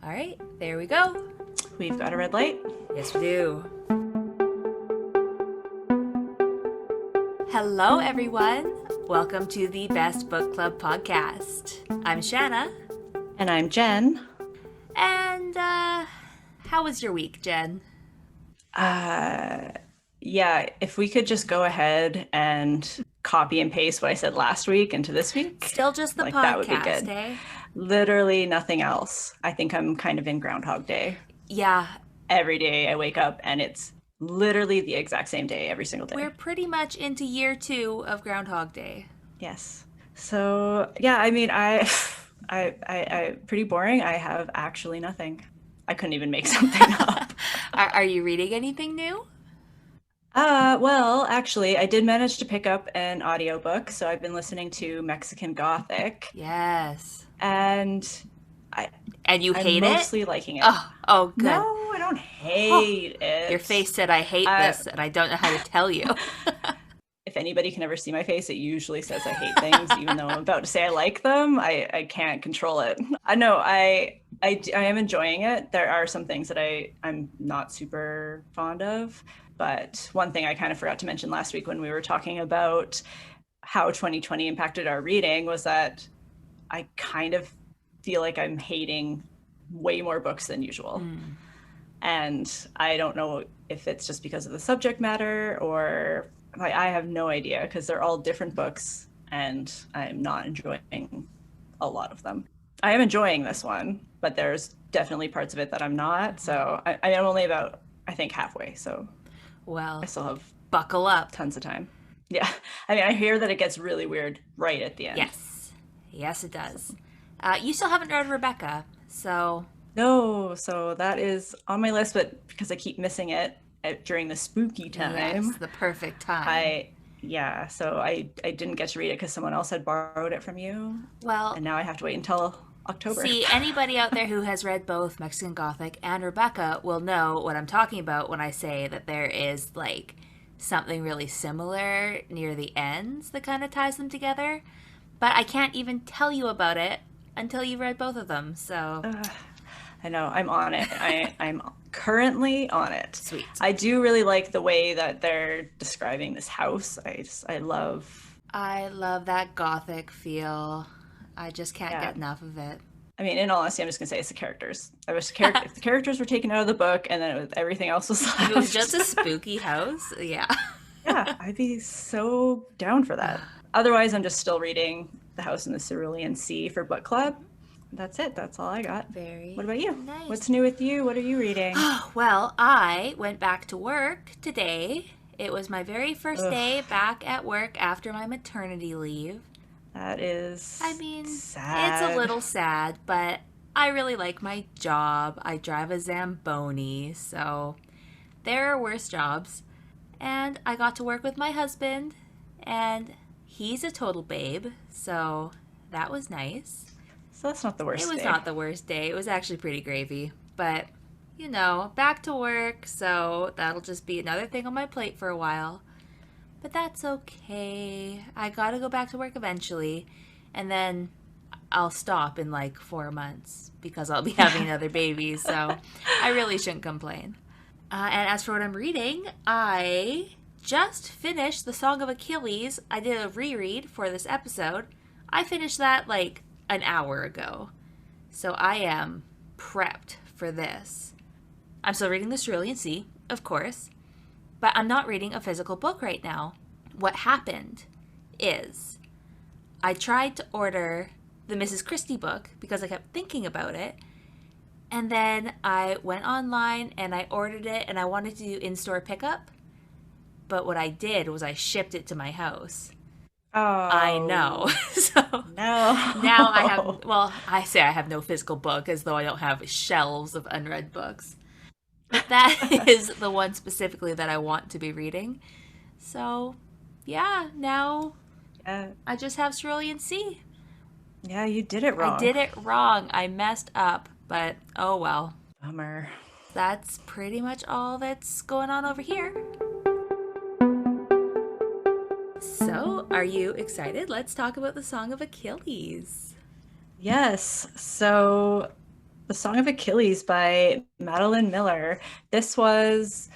All right, there we go. We've got a red light. Yes, we do. Hello, everyone. Welcome to the Best Book Club podcast. I'm Shanna. And I'm Jen. And, how was your week, Jen? Yeah, if we could just go ahead and copy and paste what I said last week into this week. Still just the podcast, that would be good. Eh? Literally nothing else. I think I'm kind of in Groundhog Day. Yeah. Every day I wake up and it's literally the exact same day every single day. We're pretty much into year 2 of Groundhog Day. Yes. So, yeah, I mean, I pretty boring. I have actually nothing. I couldn't even make something up. Are you reading anything new? Well, actually, I did manage to pick up an audiobook, so I've been listening to Mexican Gothic. Yes. And you hate it? I'm mostly liking it. Oh, good. No, I don't hate it. Your face said, I hate this, and I don't know how to tell you. If anybody can ever see my face, it usually says I hate things, even though I'm about to say I like them. I can't control it. I know I am enjoying it. There are some things that I'm not super fond of. But one thing I kind of forgot to mention last week when we were talking about how 2020 impacted our reading was that I kind of feel like I'm hating way more books than usual. And I don't know if it's just because of the subject matter or I have no idea because they're all different books and I'm not enjoying a lot of them. I am enjoying this one, but there's definitely parts of it that I'm not. So I am only about, I think, halfway. So well, I still have buckle up. Tons of time. Yeah. I mean, I hear that it gets really weird right at the end. Yes, it does. You still haven't read Rebecca, so... No, so that is on my list, but because I keep missing it during the spooky time. Yes, the perfect time. So I didn't get to read it because someone else had borrowed it from you. Well... And now I have to wait until October. See, anybody out there who has read both Mexican Gothic and Rebecca will know what I'm talking about when I say that there is, like, something really similar near the ends that kind of ties them together. But I can't even tell you about it until you've read both of them, so... I know, I'm on it. I'm currently on it. Sweet. I do really like the way that they're describing this house. I love that Gothic feel. I just can't get enough of it. I mean, in all honesty, I'm just going to say it's the characters. If the characters were taken out of the book and then everything else was left. It was just a spooky house? Yeah. Yeah, I'd be so down for that. Otherwise, I'm just still reading The House in the Cerulean Sea for book club. That's it. That's all I got. What about you? Nice. What's new with you? What are you reading? Well, I went back to work today. It was my very first day back at work after my maternity leave. That is sad. It's a little sad, but I really like my job. I drive a Zamboni, so there are worse jobs. And I got to work with my husband, and he's a total babe, so that was nice. So that's not the worst day. It was not the worst day. It was actually pretty gravy. But, back to work, so that'll just be another thing on my plate for a while. But that's okay. I gotta go back to work eventually, and then I'll stop in like 4 months because I'll be having another baby, so I really shouldn't complain. And as for what I'm reading, I just finished the Song of Achilles. I did a reread for this episode. I finished that like an hour ago, so I am prepped for this. I'm still reading the Cerulean Sea, of course. But I'm not reading a physical book right now. What happened is I tried to order the Mrs. Christie book because I kept thinking about it. And then I went online and I ordered it and I wanted to do in-store pickup. But what I did was I shipped it to my house. Oh. I know. So no. Now I say I have no physical book as though I don't have shelves of unread books. But that is the one specifically that I want to be reading. So, yeah, now I just have Cerulean Sea. Yeah, you did it wrong. I did it wrong. I messed up, but oh well. Bummer. That's pretty much all that's going on over here. So, are you excited? Let's talk about the Song of Achilles. Yes. So, The Song of Achilles by Madeline Miller. This was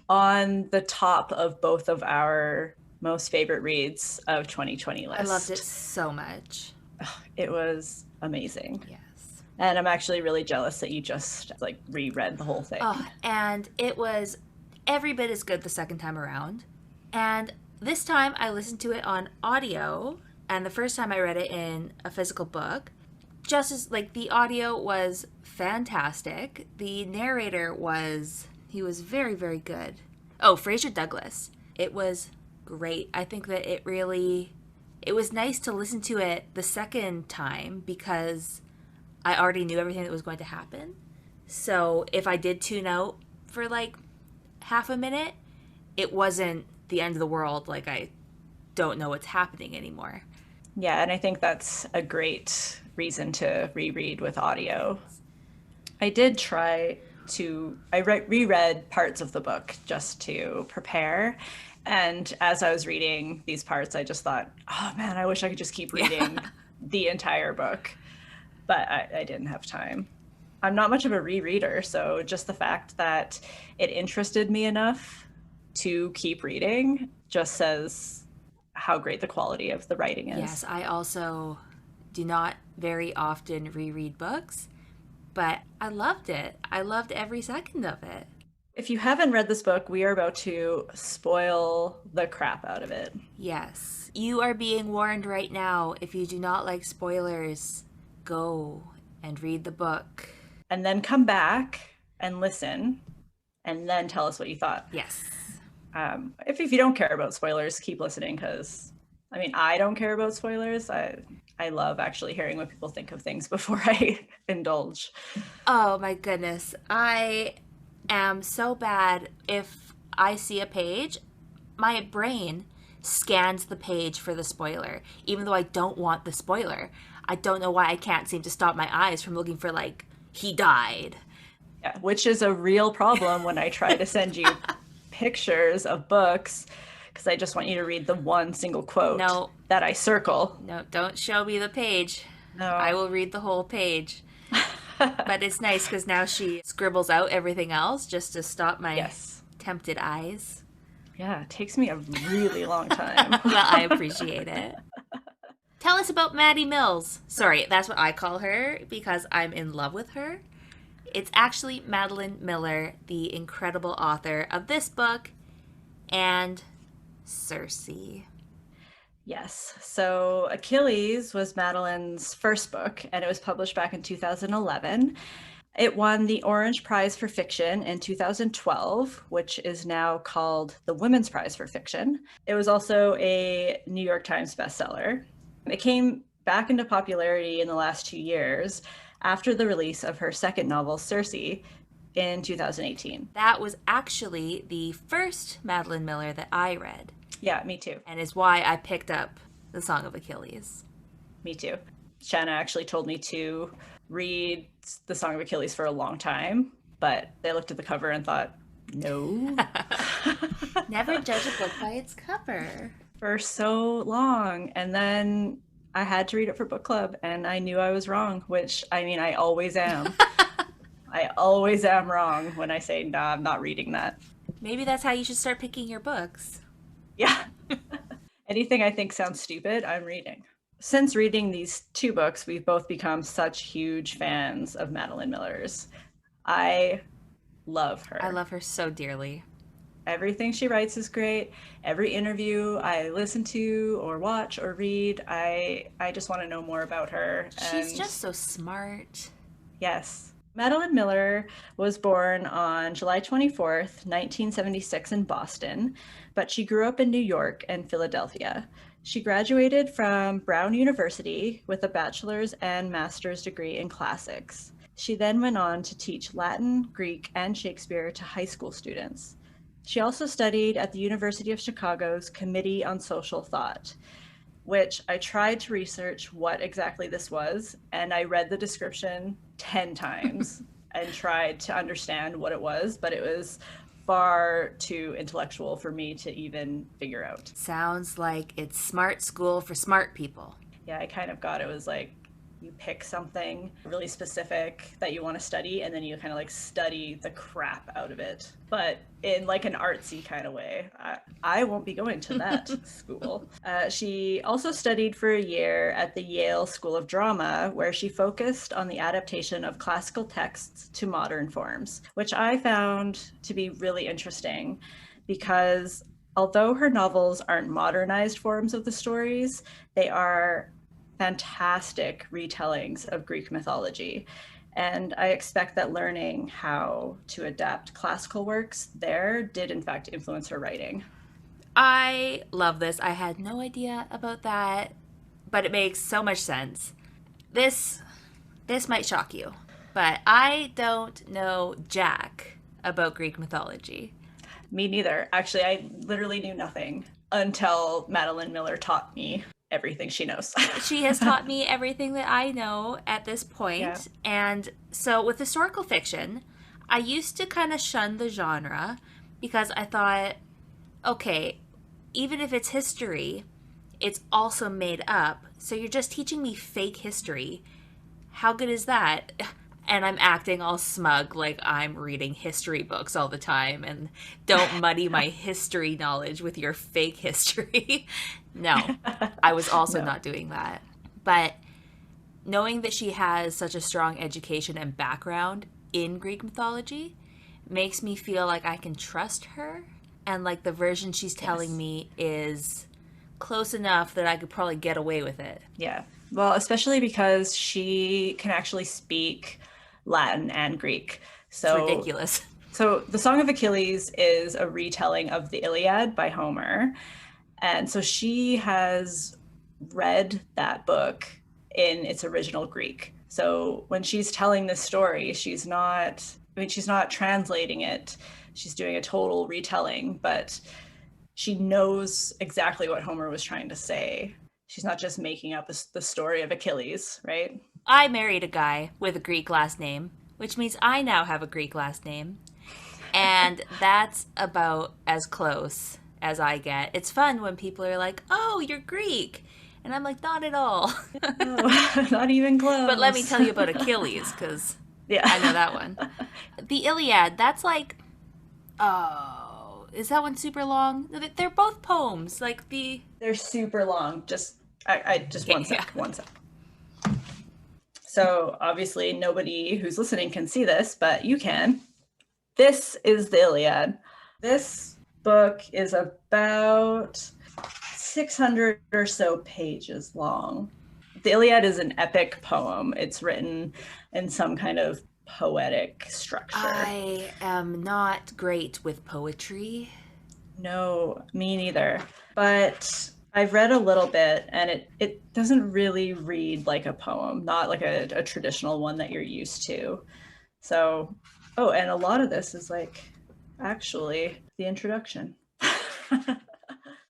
on the top of both of our most favorite reads of 2020 I loved it list. so much. It was amazing. Yes. And I'm actually really jealous that you just like reread the whole thing. Oh, and it was every bit as good the second time around. And this time I listened to it on audio, and the first time I read it in a physical book. Just as, like, the audio was fantastic. The narrator he was very, very good. Oh, Fraser Douglas. It was great. I think that it was nice to listen to it the second time because I already knew everything that was going to happen. So if I did tune out for like half a minute, it wasn't the end of the world. Like, I don't know what's happening anymore. Yeah, and I think that's a great reason to reread with audio. I did try to, reread parts of the book just to prepare. And as I was reading these parts, I just thought, oh man, I wish I could just keep reading the entire book. But I didn't have time. I'm not much of a rereader, so just the fact that it interested me enough to keep reading just says how great the quality of the writing is. Yes, I also do not very often reread books, but I loved it. I loved every second of it. If you haven't read this book, we are about to spoil the crap out of it. Yes, you are being warned right now. If you do not like spoilers, go and read the book. And then come back and listen, and then tell us what you thought. Yes. If you don't care about spoilers, keep listening because, I mean, I don't care about spoilers. I love actually hearing what people think of things before I indulge. Oh my goodness. I am so bad. If I see a page, my brain scans the page for the spoiler, even though I don't want the spoiler. I don't know why I can't seem to stop my eyes from looking for, like, he died. Yeah, which is a real problem when I try to send you pictures of books because I just want you to read the one single quote that I circle. No, don't show me the page. No. I will read the whole page. But it's nice because now she scribbles out everything else just to stop my tempted eyes. Yeah, it takes me a really long time. Well, I appreciate it. Tell us about Maddie Mills. Sorry, that's what I call her because I'm in love with her. It's actually Madeline Miller, the incredible author of this book and Circe. Yes. So Achilles was Madeline's first book, and it was published back in 2011. It won the Orange Prize for Fiction in 2012, which is now called the Women's Prize for Fiction. It was also a New York Times bestseller. It came back into popularity in the last 2 years after the release of her second novel, Circe, in 2018. That was actually the first Madeline Miller that I read. Yeah, me too. And is why I picked up The Song of Achilles. Me too. Shanna actually told me to read The Song of Achilles for a long time, but they looked at the cover and thought, no. Never judge a book by its cover. For so long. And then I had to read it for book club, and I knew I was wrong, which, I mean, I always am. I always am wrong when I say, nah, I'm not reading that. Maybe that's how you should start picking your books. Yeah. Anything I think sounds stupid, I'm reading. Since reading these two books, we've both become such huge fans of Madeline Miller's. I love her. I love her so dearly. Everything she writes is great. Every interview I listen to or watch or read, I just want to know more about her. She's just so smart. Yes. Madeline Miller was born on July 24th, 1976 in Boston, but she grew up in New York and Philadelphia. She graduated from Brown University with a bachelor's and master's degree in classics. She then went on to teach Latin, Greek, and Shakespeare to high school students. She also studied at the University of Chicago's Committee on Social Thought, which I tried to research what exactly this was, and I read the description 10 times and tried to understand what it was, but it was far too intellectual for me to even figure out. Sounds like it's smart school for smart people. Yeah, I kind of got it was like you pick something really specific that you want to study, and then you kind of like study the crap out of it, but in like an artsy kind of way. I won't be going to that school. She also studied for a year at the Yale School of Drama, where she focused on the adaptation of classical texts to modern forms, which I found to be really interesting because although her novels aren't modernized forms of the stories, they are fantastic retellings of Greek mythology. And I expect that learning how to adapt classical works there did, in fact, influence her writing. I love this. I had no idea about that, but it makes so much sense. This this might shock you, but I don't know jack about Greek mythology. Me neither. Actually, I literally knew nothing until Madeline Miller taught me everything she knows. She has taught me everything that I know at this Yeah. point. And so with historical fiction, I used to kind of shun the genre because I thought, okay, even if it's history, it's also made up. So you're just teaching me fake history. How good is that? And I'm acting all smug like I'm reading history books all the time and don't muddy my history knowledge with your fake history. No, I was also No. not doing that. But knowing that she has such a strong education and background in Greek mythology makes me feel like I can trust her and like the version she's telling Yes. me is close enough that I could probably get away with it. Yeah. Well, especially because she can actually speak Latin and Greek. It's So ridiculous. so the Song of Achilles is a retelling of the Iliad by Homer. And so she has read that book in its original Greek. So when she's telling this story, she's not translating it. She's doing a total retelling, but she knows exactly what Homer was trying to say. She's not just making up the story of Achilles, right? I married a guy with a Greek last name, which means I now have a Greek last name. And that's about as close as I get. It's fun when people are like, "Oh, you're Greek." And I'm like, "Not at all." Oh, not even But let me close. tell you about Achilles cuz I know Yeah. that one. The Iliad, that's like, oh, is that one super long? They're both poems. Like the They're super long. I just okay, one yeah. sec, one sec. So obviously nobody who's listening can see this, but you can. This is the Iliad. This book is about 600 or so pages long. The Iliad is an epic poem. It's written in some kind of poetic structure. I am not great with poetry. No, me neither. But I've read a little bit and it doesn't really read like a poem, not like a traditional one that you're used to. So, oh, and a lot of this is like actually the introduction.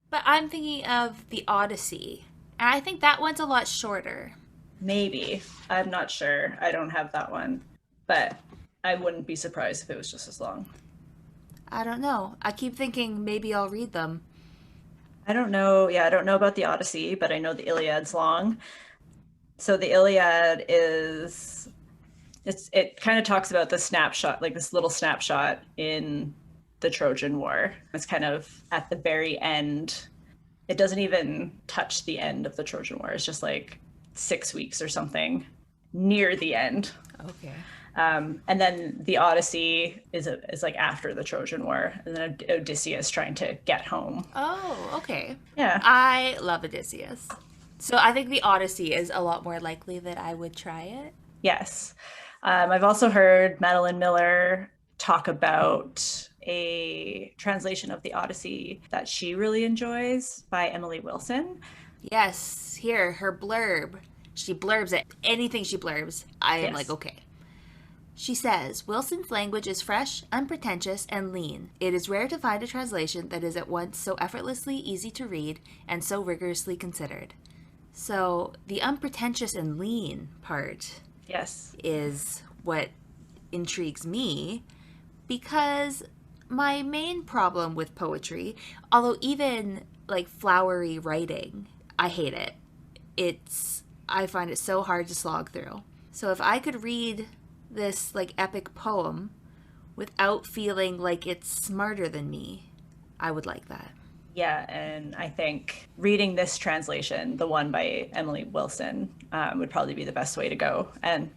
But I'm thinking of the Odyssey. And I think that one's a lot shorter. Maybe. I'm not sure. I don't have that one. But I wouldn't be surprised if it was just as long. I don't know. I keep thinking maybe I'll read them. I don't know. Yeah, I don't know about the Odyssey, but I know the Iliad's long. So the Iliad is it kind of talks about the snapshot, like this little snapshot in the Trojan War. It's kind of at the very end. It doesn't even touch the end of the Trojan War. It's just like 6 weeks or something near the end. Okay. And then the Odyssey is like after the Trojan War, and then Odysseus trying to get home. Oh, okay. Yeah. I love Odysseus. So I think the Odyssey is a lot more likely that I would try it. Yes. I've also heard Madeline Miller talk about a translation of the Odyssey that she really enjoys by Emily Wilson. Yes, here, her blurb. She blurbs it. Anything she blurbs, I am like, Yes. okay. She says, Wilson's language is fresh, unpretentious, and lean. It is rare to find a translation that is at once so effortlessly easy to read and so rigorously considered. So, the unpretentious and lean part Yes. is what intrigues me because my main problem with poetry, although even like flowery writing, I hate it. It's I find it so hard to slog through. So if I could read this like epic poem without feeling like it's smarter than me, I would like that. Yeah, and I think reading this translation, the one by Emily Wilson, would probably be the best way to go.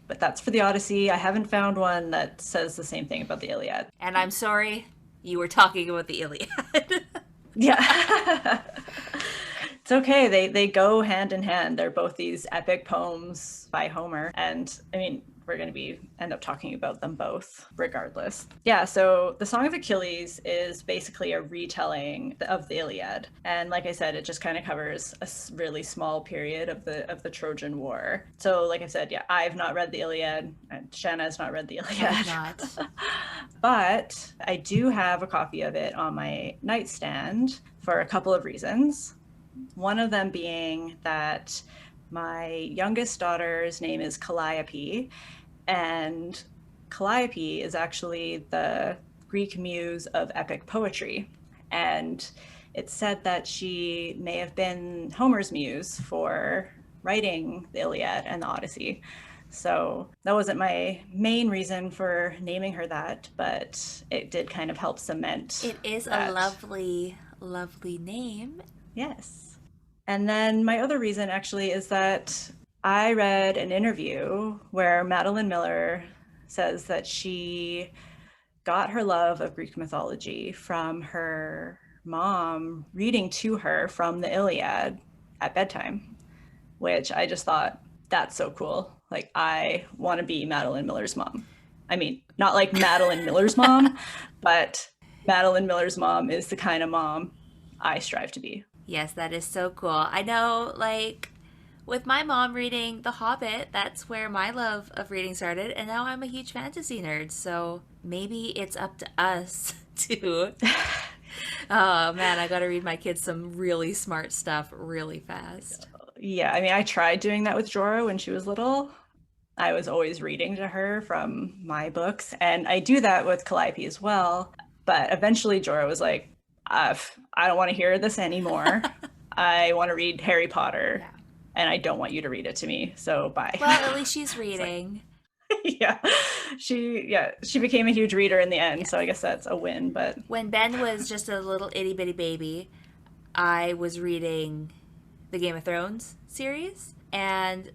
But that's for the Odyssey. I haven't found one that says the same thing about the Iliad. And I'm sorry, you were talking about the Iliad. Yeah. It's okay. They go hand in hand. They're both these epic poems by Homer. And I mean, we're going to end up talking about them both regardless. Yeah, so the Song of Achilles is basically a retelling of the Iliad. And like I said, it just kind of covers a really small period of the Trojan War. So like I said, yeah, I've not read the Iliad. And Shanna has not read the Iliad. I have not. But I do have a copy of it on my nightstand for a couple of reasons. One of them being that my youngest daughter's name is Calliope, and Calliope is actually the Greek muse of epic poetry. And it's said that she may have been Homer's muse for writing the Iliad and the Odyssey. So that wasn't my main reason for naming her that, but it did kind of help cement. It is a lovely, lovely name. Yes. And then my other reason actually is that I read an interview where Madeline Miller says that she got her love of Greek mythology from her mom reading to her from the Iliad at bedtime, which I just thought, that's so cool. Like, I want to be Madeline Miller's mom. I mean, not like Madeline Miller's mom, but Madeline Miller's mom is the kind of mom I strive to be. Yes, that is so cool. I know, like, with my mom reading The Hobbit, that's where my love of reading started, and now I'm a huge fantasy nerd, so maybe it's up to us to... Oh, man, I gotta read my kids some really smart stuff really fast. Yeah, I mean, I tried doing that with Jorah when she was little. I was always reading to her from my books, and I do that with Calliope as well, but eventually Jorah was like, I don't want to hear this anymore. I want to read Harry Potter, and I don't want you to read it to me. So bye. Well, at least she's reading. Yeah, she became a huge reader in the end. So I guess that's a win. But when Ben was just a little itty bitty baby, I was reading the Game of Thrones series, and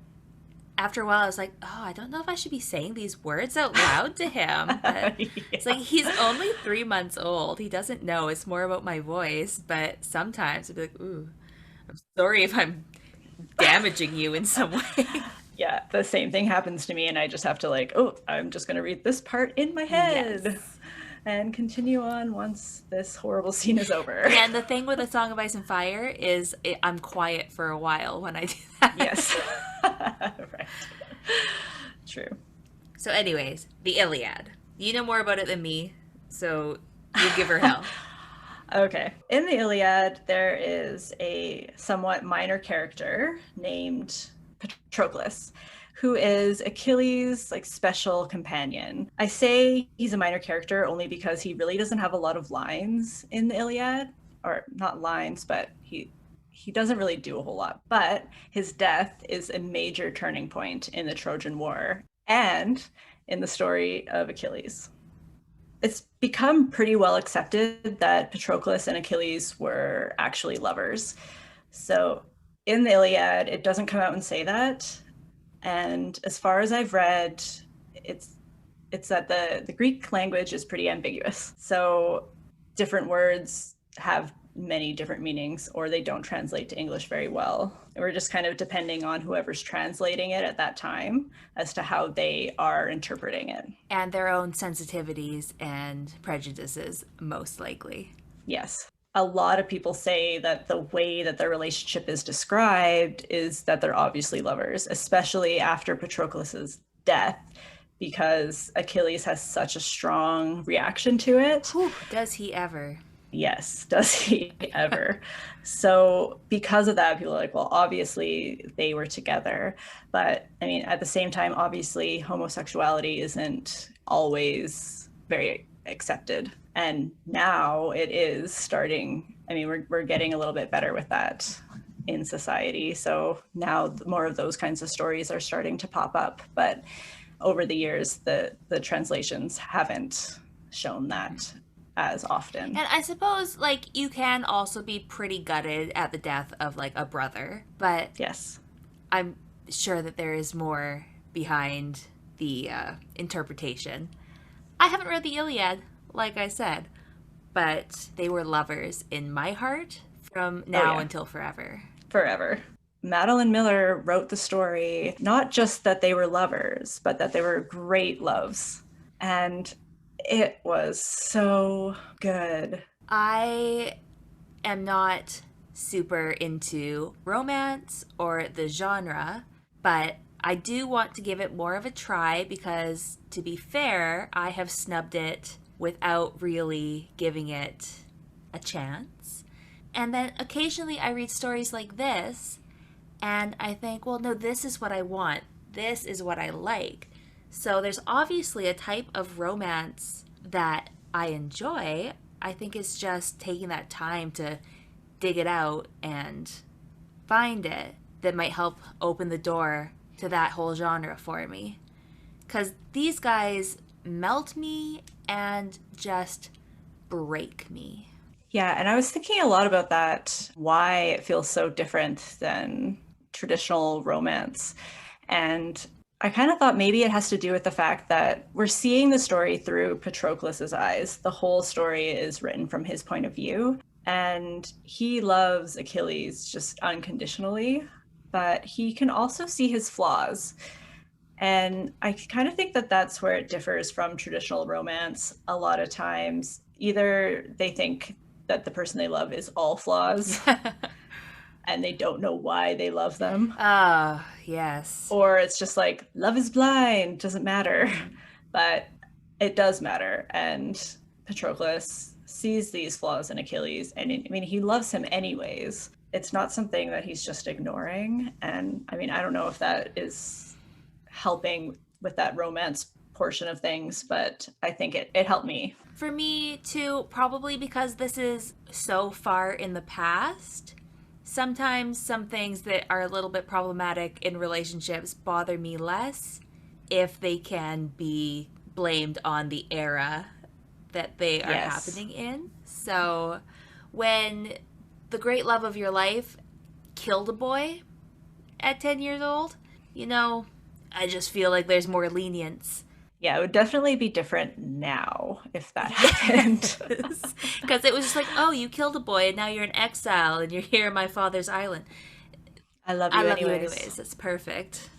after a while I was like, oh, I don't know if I should be saying these words out loud to him. But it's like, he's only 3 months old. He doesn't know. It's more about my voice. But sometimes I'd be like, ooh, I'm sorry if I'm damaging you in some way. Yeah, the same thing happens to me, and I just have to like, oh, I'm just going to read this part in my head. Yes. And continue on once this horrible scene is over. And the thing with A Song of Ice and Fire is I'm quiet for a while when I do that. Yes. Right. True. So anyways, the Iliad. You know more about it than me, so you give her hell. Okay. In the Iliad, there is a somewhat minor character named Patroclus, who is Achilles' like special companion. I say he's a minor character only because he really doesn't have a lot of lines in the Iliad, or not lines, but he doesn't really do a whole lot. But his death is a major turning point in the Trojan War and in the story of Achilles. It's become pretty well accepted that Patroclus and Achilles were actually lovers. So in the Iliad, it doesn't come out and say that. And as far as I've read, it's that the Greek language is pretty ambiguous. So different words have many different meanings, or they don't translate to English very well. We're just kind of depending on whoever's translating it at that time as to how they are interpreting it. And their own sensitivities and prejudices, most likely. Yes. A lot of people say that the way that their relationship is described is that they're obviously lovers, especially after Patroclus's death, because Achilles has such a strong reaction to it. Whew, does he ever? Yes, does he ever? So because of that, people are like, well, obviously they were together. But I mean, at the same time, obviously homosexuality isn't always very accepted. And now it is starting. I mean, we're getting a little bit better with that. in society. So now more of those kinds of stories are starting to pop up. But over the years, the translations haven't shown that as often. And I suppose, like, you can also be pretty gutted at the death of, like, a brother, but Yes. I'm sure that there is more behind the interpretation. I haven't read the Iliad, like I said, but they were lovers in my heart from now until forever. Forever. Madeline Miller wrote the story, not just that they were lovers, but that they were great loves. And it was so good. I am not super into romance or the genre, but I do want to give it more of a try because, to be fair, I have snubbed it without really giving it a chance. And then occasionally I read stories like this and I think, well, no, this is what I want. This is what I like. So there's obviously a type of romance that I enjoy. I think it's just taking that time to dig it out and find it that might help open the door to that whole genre for me. Because these guys melt me and just break me. Yeah, and I was thinking a lot about that, why it feels so different than traditional romance. And I kind of thought maybe it has to do with the fact that we're seeing the story through Patroclus's eyes. The whole story is written from his point of view. And he loves Achilles just unconditionally, but he can also see his flaws. And I kind of think that that's where it differs from traditional romance. A lot of times, either they think that the person they love is all flaws and they don't know why they love them. Yes. Or it's just like, love is blind, doesn't matter. But it does matter. And Patroclus sees these flaws in Achilles. And I mean, he loves him anyways. It's not something that he's just ignoring. And I mean, I don't know if that is helping with that romance portion of things, but I think it helped me. For me, too, probably because this is so far in the past. Sometimes some things that are a little bit problematic in relationships bother me less if they can be blamed on the era that they are happening in. So when the great love of your life killed a boy at 10 years old, you know, I just feel like there's more lenience. Yeah, it would definitely be different now if that happened. Because it was just like, oh, you killed a boy and now you're in exile and you're here on my father's island. I love you anyways. That's perfect.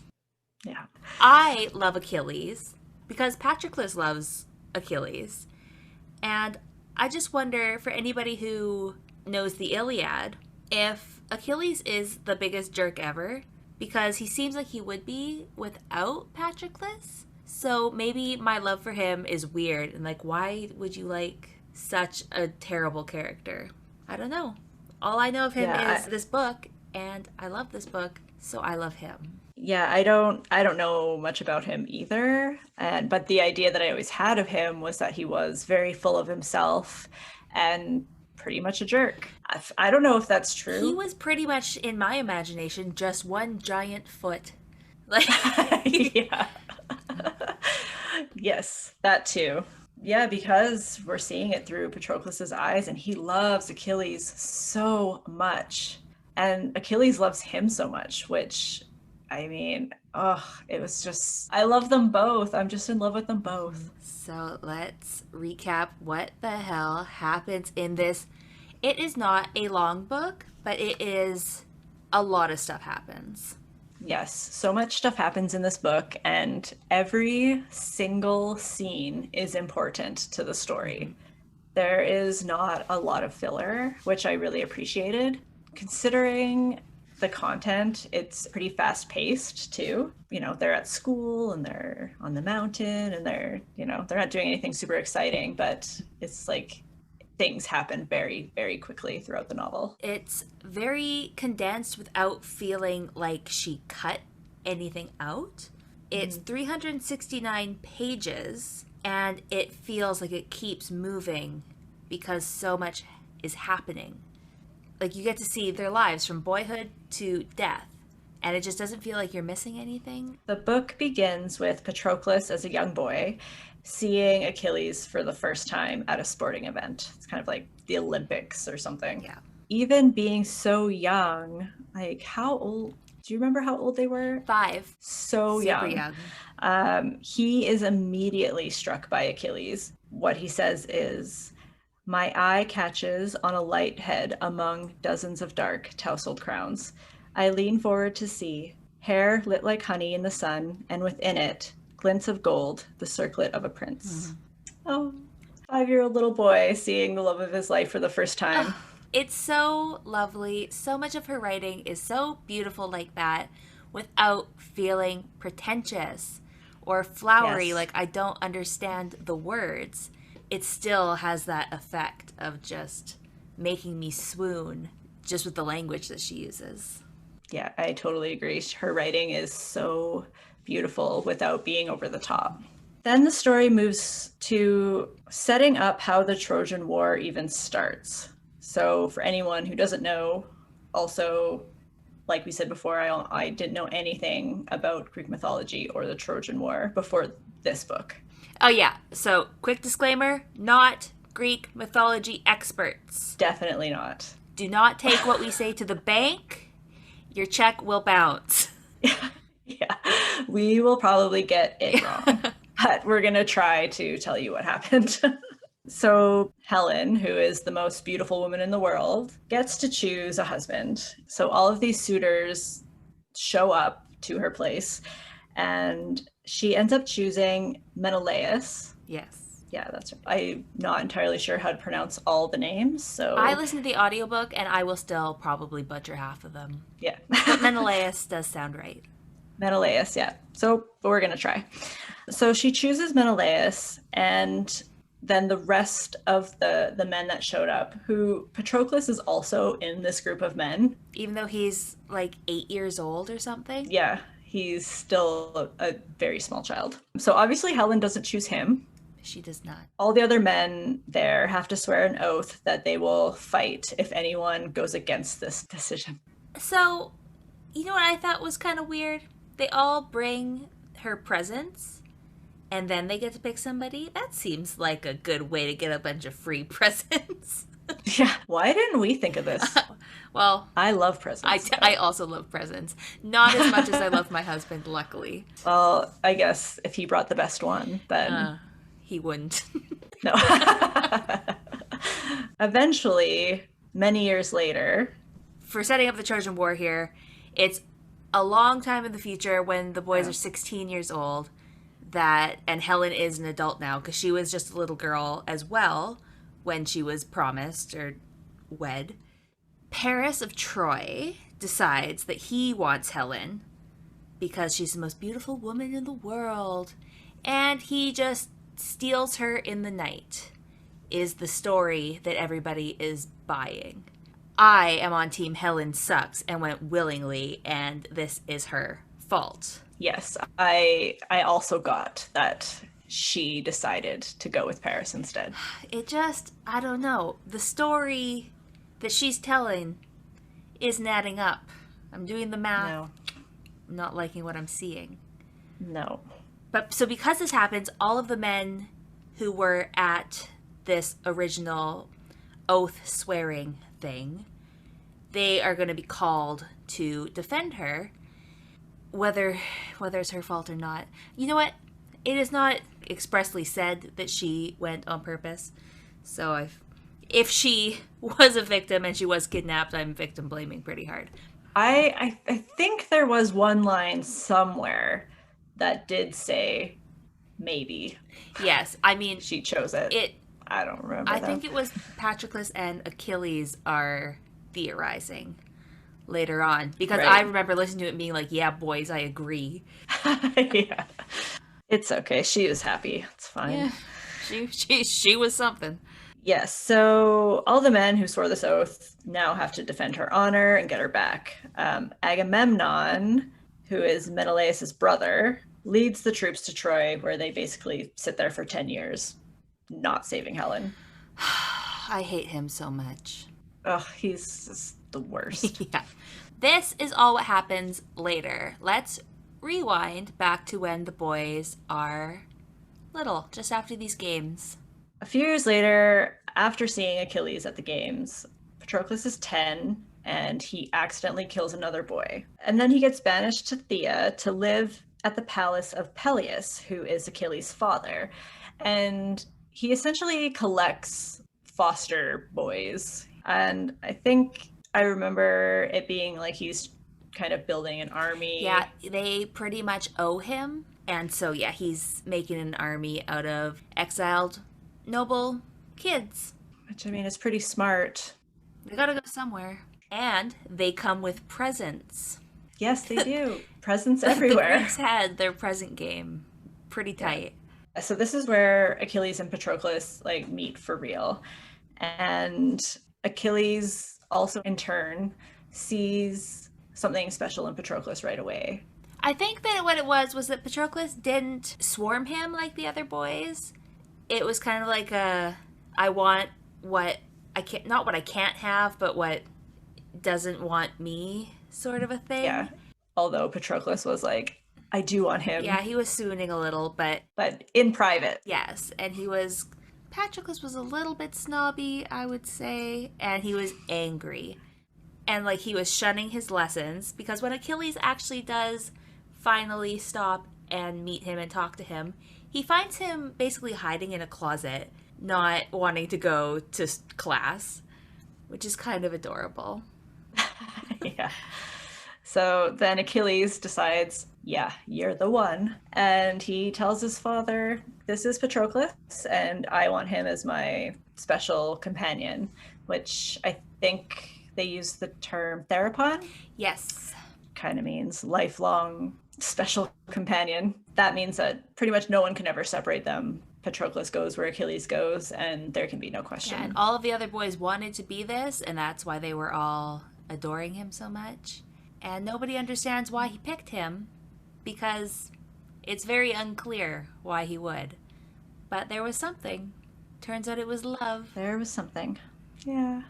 Yeah. I love Achilles because Patroclus loves Achilles. And I just wonder, for anybody who knows the Iliad, if Achilles is the biggest jerk ever, because he seems like he would be without Patroclus. So maybe my love for him is weird and like, why would you like such a terrible character? I don't know. All I know of him is this book, and I love this book, so I love him. Yeah, I don't know much about him either. But the idea that I always had of him was that he was very full of himself and pretty much a jerk. I don't know if that's true. He was pretty much, in my imagination, just one giant foot. Like yeah. Yes, that too. Yeah, because we're seeing it through Patroclus's eyes, and he loves Achilles so much. And Achilles loves him so much, which, I mean, it was just, I love them both. I'm just in love with them both. So let's recap what the hell happens in this. It is not a long book, but it is a lot of stuff happens. Yes, so much stuff happens in this book, and every single scene is important to the story. There is not a lot of filler, which I really appreciated. Considering the content, it's pretty fast-paced too. You know, they're at school and they're on the mountain and they're not doing anything super exciting, but it's like things happen very, very quickly throughout the novel. It's very condensed without feeling like she cut anything out. It's 369 pages, and it feels like it keeps moving because so much is happening. like you get to see their lives from boyhood to death, and it just doesn't feel like you're missing anything. The book begins with Patroclus as a young boy seeing Achilles for the first time at a sporting event. It's kind of like the Olympics or something. Yeah. Even being so young, like how old? Do you remember how old they were? 5. So Super young. young. He is immediately struck by Achilles. What he says is, "My eye catches on a light head among dozens of dark, tousled crowns. I lean forward to see, hair lit like honey in the sun, and within it, glints of gold, the circlet of a prince." Oh, 5-year-old little boy seeing the love of his life for the first time. It's so lovely. So much of her writing is so beautiful like that without feeling pretentious or flowery, Yes. like I don't understand the words. It still has that effect of just making me swoon just with the language that she uses. Yeah, I totally agree. Her writing is so beautiful without being over the top. Then the story moves to setting up how the Trojan War even starts. So, for anyone who doesn't know, also, like we said before, I didn't know anything about Greek mythology or the Trojan War before this book. Oh, yeah. So, quick disclaimer, not Greek mythology experts. Definitely not. Do not take what we say to the bank. Your check will bounce. Yeah, we will probably get it wrong, but we're going to try to tell you what happened. So Helen, who is the most beautiful woman in the world, gets to choose a husband. So all of these suitors show up to her place, and she ends up choosing Menelaus. Yes. Yeah, that's right. I'm not entirely sure how to pronounce all the names, so... I listened to the audiobook, and I will still probably butcher half of them. Yeah. But Menelaus does sound right. Menelaus, yeah. So we're going to try. So she chooses Menelaus, and then the rest of the men that showed up, who Patroclus is also in this group of men. Even though he's like 8 years old or something? Yeah, he's still a very small child. So obviously Helen doesn't choose him. She does not. All the other men there have to swear an oath that they will fight if anyone goes against this decision. So, you know what I thought was kind of weird? They all bring her presents, and then they get to pick somebody. That seems like a good way to get a bunch of free presents. Yeah, why didn't we think of this? Well, I love presents. I also love presents. Not as much as I love my husband, luckily. Well, I guess if he brought the best one, then... He wouldn't. No. Eventually, many years later... For setting up the Trojan War here, it's a long time in the future when the boys are 16 years old, and Helen is an adult now, because she was just a little girl as well when she was promised or wed. Paris of Troy decides that he wants Helen because she's the most beautiful woman in the world, and he just steals her in the night, is the story that everybody is buying. I am on team Helen sucks and went willingly, and this is her fault. Yes, I also got that she decided to go with Paris instead. It just, I don't know. The story that she's telling isn't adding up. I'm doing the math. No. I'm not liking what I'm seeing. No. But so because this happens, all of the men who were at this original oath swearing thing, they are going to be called to defend her, whether it's her fault or not. You know what? It is not expressly said that she went on purpose. So if she was a victim and she was kidnapped, I'm victim blaming pretty hard. I think there was one line somewhere that did say maybe. Yes, I mean she chose it. I don't remember. I think it was Patroclus and Achilles are theorizing later on, because I remember listening to it being like, yeah, boys, I agree. Yeah. It's okay. She was happy. It's fine. Yeah. She was something. Yes, so all the men who swore this oath now have to defend her honor and get her back. Agamemnon, who is Menelaus' brother, leads the troops to Troy, where they basically sit there for 10 years, not saving Helen. I hate him so much. Oh, he's just the worst. Yeah. This is all what happens later. Let's rewind back to when the boys are little, just after these games. A few years later, after seeing Achilles at the games, Patroclus is 10 and he accidentally kills another boy. And then he gets banished to Thea to live at the palace of Peleus, who is Achilles' father. And he essentially collects foster boys. And I think I remember it being like he's kind of building an army. Yeah, they pretty much owe him. And so, yeah, he's making an army out of exiled noble kids. Which, I mean, is pretty smart. They gotta go somewhere. And they come with presents. Yes, they do. Presents The everywhere. Greeks had their present game pretty tight. Yeah. So this is where Achilles and Patroclus like meet for real. And Achilles also in turn sees something special in Patroclus right away. I think that what it was that Patroclus didn't swarm him like the other boys. It was kind of like I want what I can't, not what I can't have, but what doesn't want me sort of a thing. Yeah. Although Patroclus was like, I do want him. Yeah, he was swooning a little, but in private. yes, and Patroclus was a little bit snobby, I would say, and he was angry. And like he was shunning his lessons because when Achilles actually does finally stop and meet him and talk to him, he finds him basically hiding in a closet, not wanting to go to class, which is kind of adorable. Yeah. So then Achilles decides, yeah, you're the one. And he tells his father, this is Patroclus, and I want him as my special companion, which I think they use the term therapon. Yes. Kind of means lifelong special companion. That means that pretty much no one can ever separate them. Patroclus goes where Achilles goes, and there can be no question. Yeah, and all of the other boys wanted to be this, and that's why they were all adoring him so much. And nobody understands why he picked him, because it's very unclear why he would. But there was something. Turns out it was love. There was something. Yeah.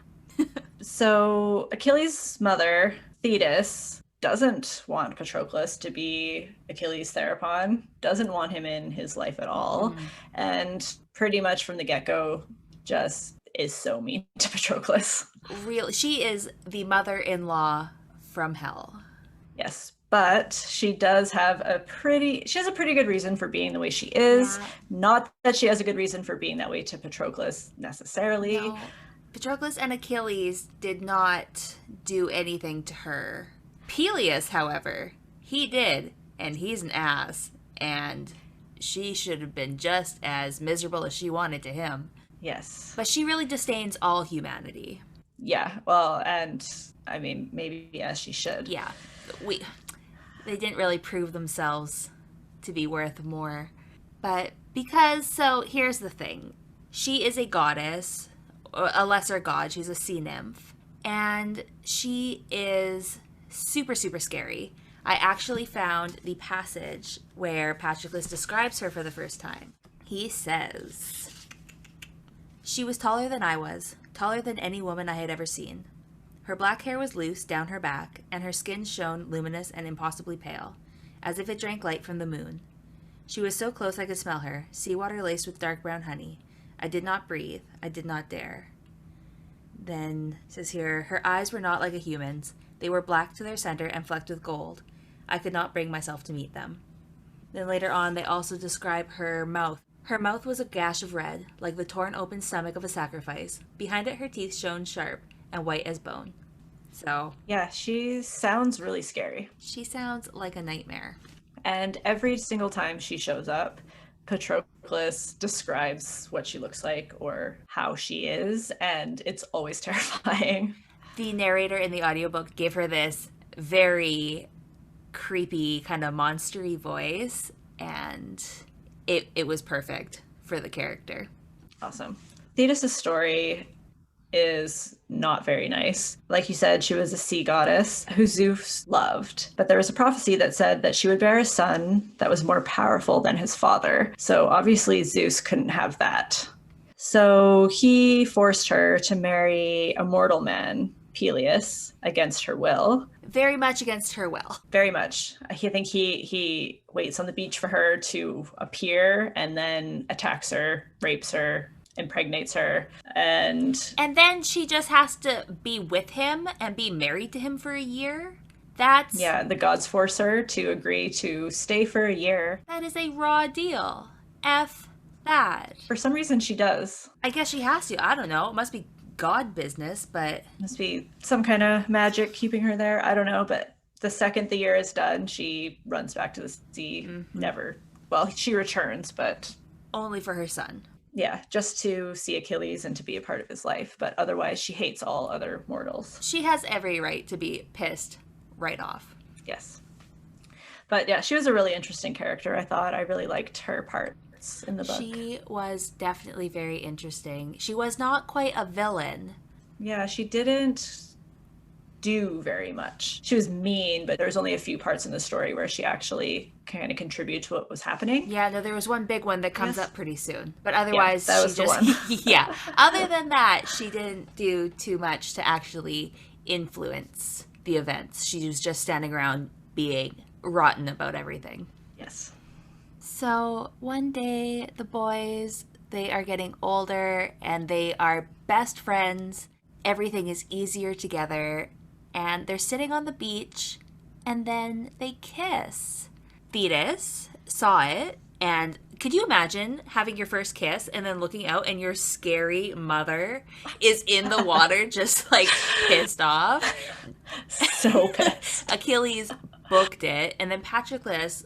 So Achilles' mother, Thetis, doesn't want Patroclus to be Achilles' therapon, doesn't want him in his life at all, and pretty much from the get-go just is so mean to Patroclus. Really, she is the mother-in-law from hell. Yes, but she has a pretty good reason for being the way she is. Yeah. Not that she has a good reason for being that way to Patroclus necessarily. No. Patroclus and Achilles did not do anything to her. Peleus, however, he did, and he's an ass, and she should have been just as miserable as she wanted to him. Yes. But she really disdains all humanity. Yeah, well, and I mean, maybe yes, she should. Yeah, they didn't really prove themselves to be worth more. But so here's the thing. She is a goddess, a lesser god, she's a sea nymph, and she is super, super scary. I actually found the passage where Patroclus describes her for the first time. He says, "She was taller than I was, taller than any woman I had ever seen. Her black hair was loose down her back, and her skin shone luminous and impossibly pale, as if it drank light from the moon. She was so close I could smell her, seawater laced with dark brown honey. I did not breathe. I did not dare." Then, it says here, "Her eyes were not like a human's. They were black to their center and flecked with gold. I could not bring myself to meet them." Then later on, they also describe her mouth. "Her mouth was a gash of red, like the torn open stomach of a sacrifice. Behind it, her teeth shone sharp and white as bone." So, yeah, she sounds really scary. She sounds like a nightmare. And every single time she shows up, Patroclus describes what she looks like or how she is, and it's always terrifying. The narrator in the audiobook gave her this very creepy kind of monstery voice, and it was perfect for the character. Awesome. Thetis' story is not very nice. Like you said, she was a sea goddess who Zeus loved, but there was a prophecy that said that she would bear a son that was more powerful than his father. So obviously Zeus couldn't have that. So he forced her to marry a mortal man, Peleus, against her will. Very much against her will. Very much. I think he waits on the beach for her to appear and then attacks her, rapes her, impregnates her, and then she just has to be with him and be married to him for a year. That's yeah, the gods force her to agree to stay for a year. That is a raw deal. F that. For some reason she does. I guess she has to. I don't know. It must be god business, but must be some kind of magic keeping her there. I don't know, but the second the year is done, she runs back to the sea. Never. Well, she returns, but only for her son. Yeah, just to see Achilles and to be a part of his life, but otherwise she hates all other mortals. She has every right to be pissed right off. Yes. But yeah, she was a really interesting character, I thought. I really liked her parts in the book. She was definitely very interesting. She was not quite a villain. Yeah, she didn't do very much. She was mean, but there was only a few parts in the story where she actually kind of contributed to what was happening. Yeah, no, there was one big one that comes up pretty soon. But otherwise, that was she just, the one. Yeah. Other than that, she didn't do too much to actually influence the events. She was just standing around being rotten about everything. Yes. So one day, the boys, they are getting older and they are best friends. Everything is easier together. And they're sitting on the beach, and then they kiss. Thetis saw it, and could you imagine having your first kiss and then looking out and your scary mother is in the water just like pissed off? So pissed. Achilles booked it, and then Patroclus,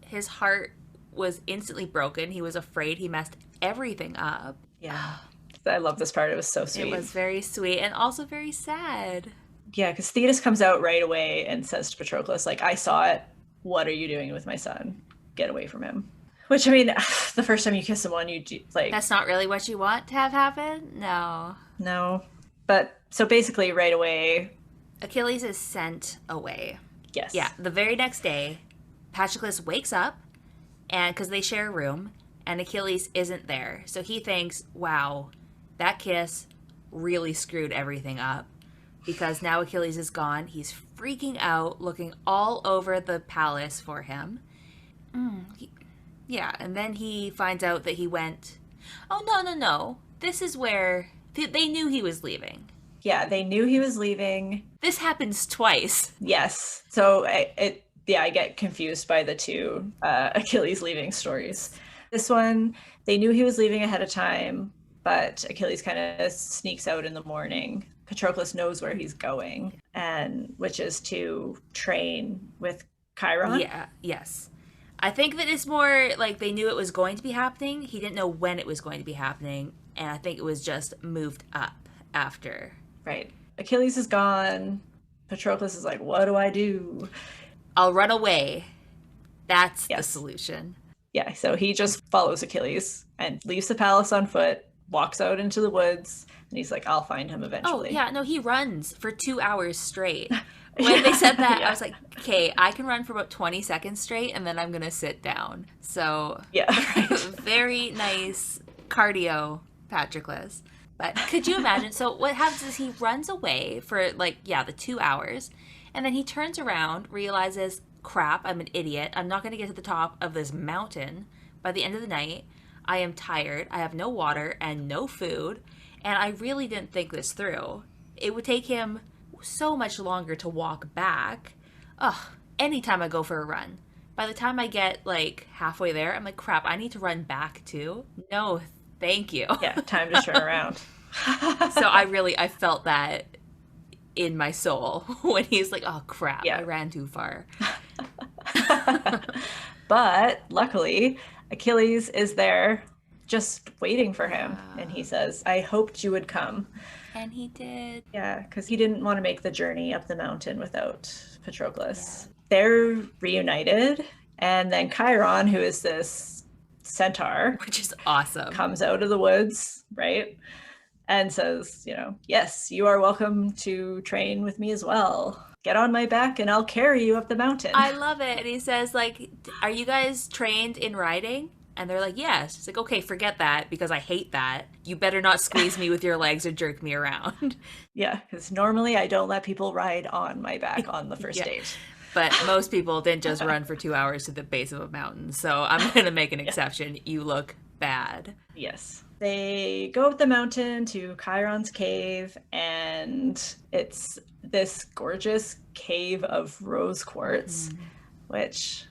his heart was instantly broken. He was afraid he messed everything up. Yeah. I love this part. It was so sweet. It was very sweet and also very sad. Yeah, because Thetis comes out right away and says to Patroclus, like, I saw it. What are you doing with my son? Get away from him. Which, I mean, the first time you kiss someone, you like... That's not really what you want to have happen? No. No. But, so basically, right away... Achilles is sent away. Yes. Yeah, the very next day, Patroclus wakes up, and because they share a room, and Achilles isn't there. So he thinks, wow, that kiss really screwed everything up. Because now Achilles is gone. He's freaking out, looking all over the palace for him. Yeah, and then he finds out that he went... Oh, no. This is where... They knew he was leaving. Yeah, they knew he was leaving. This happens twice. Yes. So, I get confused by the two Achilles leaving stories. This one, they knew he was leaving ahead of time, but Achilles kind of sneaks out in the morning. Patroclus knows where he's going, and which is to train with Chiron. Yeah, yes. I think that it's more like they knew it was going to be happening. He didn't know when it was going to be happening, and I think it was just moved up after. Right. Achilles is gone. Patroclus is like, what do I do? I'll run away. That's the solution. Yeah, so he just follows Achilles and leaves the palace on foot, walks out into the woods, and he's like, I'll find him eventually. Oh, yeah, no, he runs for 2 hours straight. When they said that, I was like, okay, I can run for about 20 seconds straight, and then I'm going to sit down. So, yeah, very nice cardio, Patroclus. But could you imagine? So what happens is he runs away for, the 2 hours, and then he turns around, realizes, crap, I'm an idiot. I'm not going to get to the top of this mountain by the end of the night. I am tired. I have no water and no food. And I really didn't think this through. It would take him so much longer to walk back. Ugh, anytime I go for a run. By the time I get, halfway there, I'm like, crap, I need to run back too? No, thank you. Yeah, time to turn around. So I felt that in my soul when he's like, oh, crap, I ran too far. But, luckily, Achilles is there just waiting for him. And he says, I hoped you would come. And he did. Yeah, because he didn't want to make the journey up the mountain without Patroclus. Yeah. They're reunited. And then Chiron, who is this centaur. Which is awesome. Comes out of the woods, right? And says, yes, you are welcome to train with me as well. Get on my back and I'll carry you up the mountain. I love it. And he says, are you guys trained in riding? And they're like, yes. It's like, okay, forget that because I hate that. You better not squeeze me with your legs or jerk me around. Yeah, because normally I don't let people ride on my back on the first Yeah. date. But most people didn't just run for 2 hours to the base of a mountain. So I'm going to make an Yeah. exception. You look bad. Yes. They go up the mountain to Chiron's cave, and it's this gorgeous cave of rose quartz, which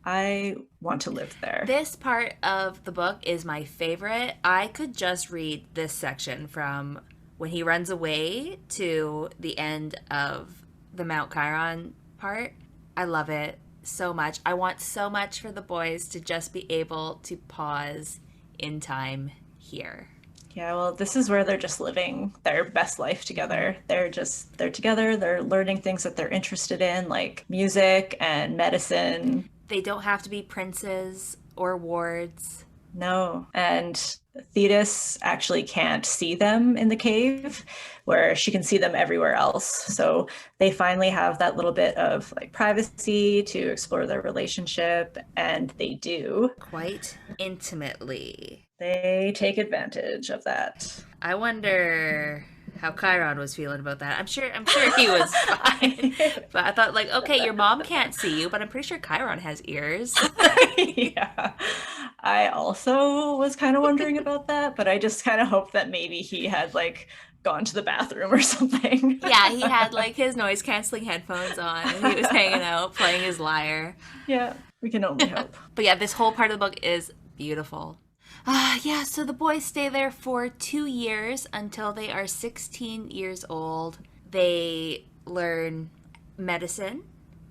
I want to live there. This part of the book is my favorite. I could just read this section from when he runs away to the end of the Mount Chiron part. I love it so much. I want so much for the boys to just be able to pause in time here. Yeah, well, this is where they're just living their best life together. They're together, they're learning things that they're interested in, like music and medicine. They don't have to be princes or wards. No. And Thetis actually can't see them in the cave, where she can see them everywhere else. So they finally have that little bit of like privacy to explore their relationship, and they do. Quite intimately. They take advantage of that. I wonder how Chiron was feeling about that. I'm sure he was fine. But I thought, like, okay, your mom can't see you, but I'm pretty sure Chiron has ears. Yeah. I also was kind of wondering about that, but I just kind of hope that maybe he had like gone to the bathroom or something. Yeah, he had like his noise canceling headphones on and he was hanging out playing his lyre. Yeah, we can only hope. But yeah, this whole part of the book is beautiful. Yeah, so the boys stay there for 2 years until they are 16 years old. They learn medicine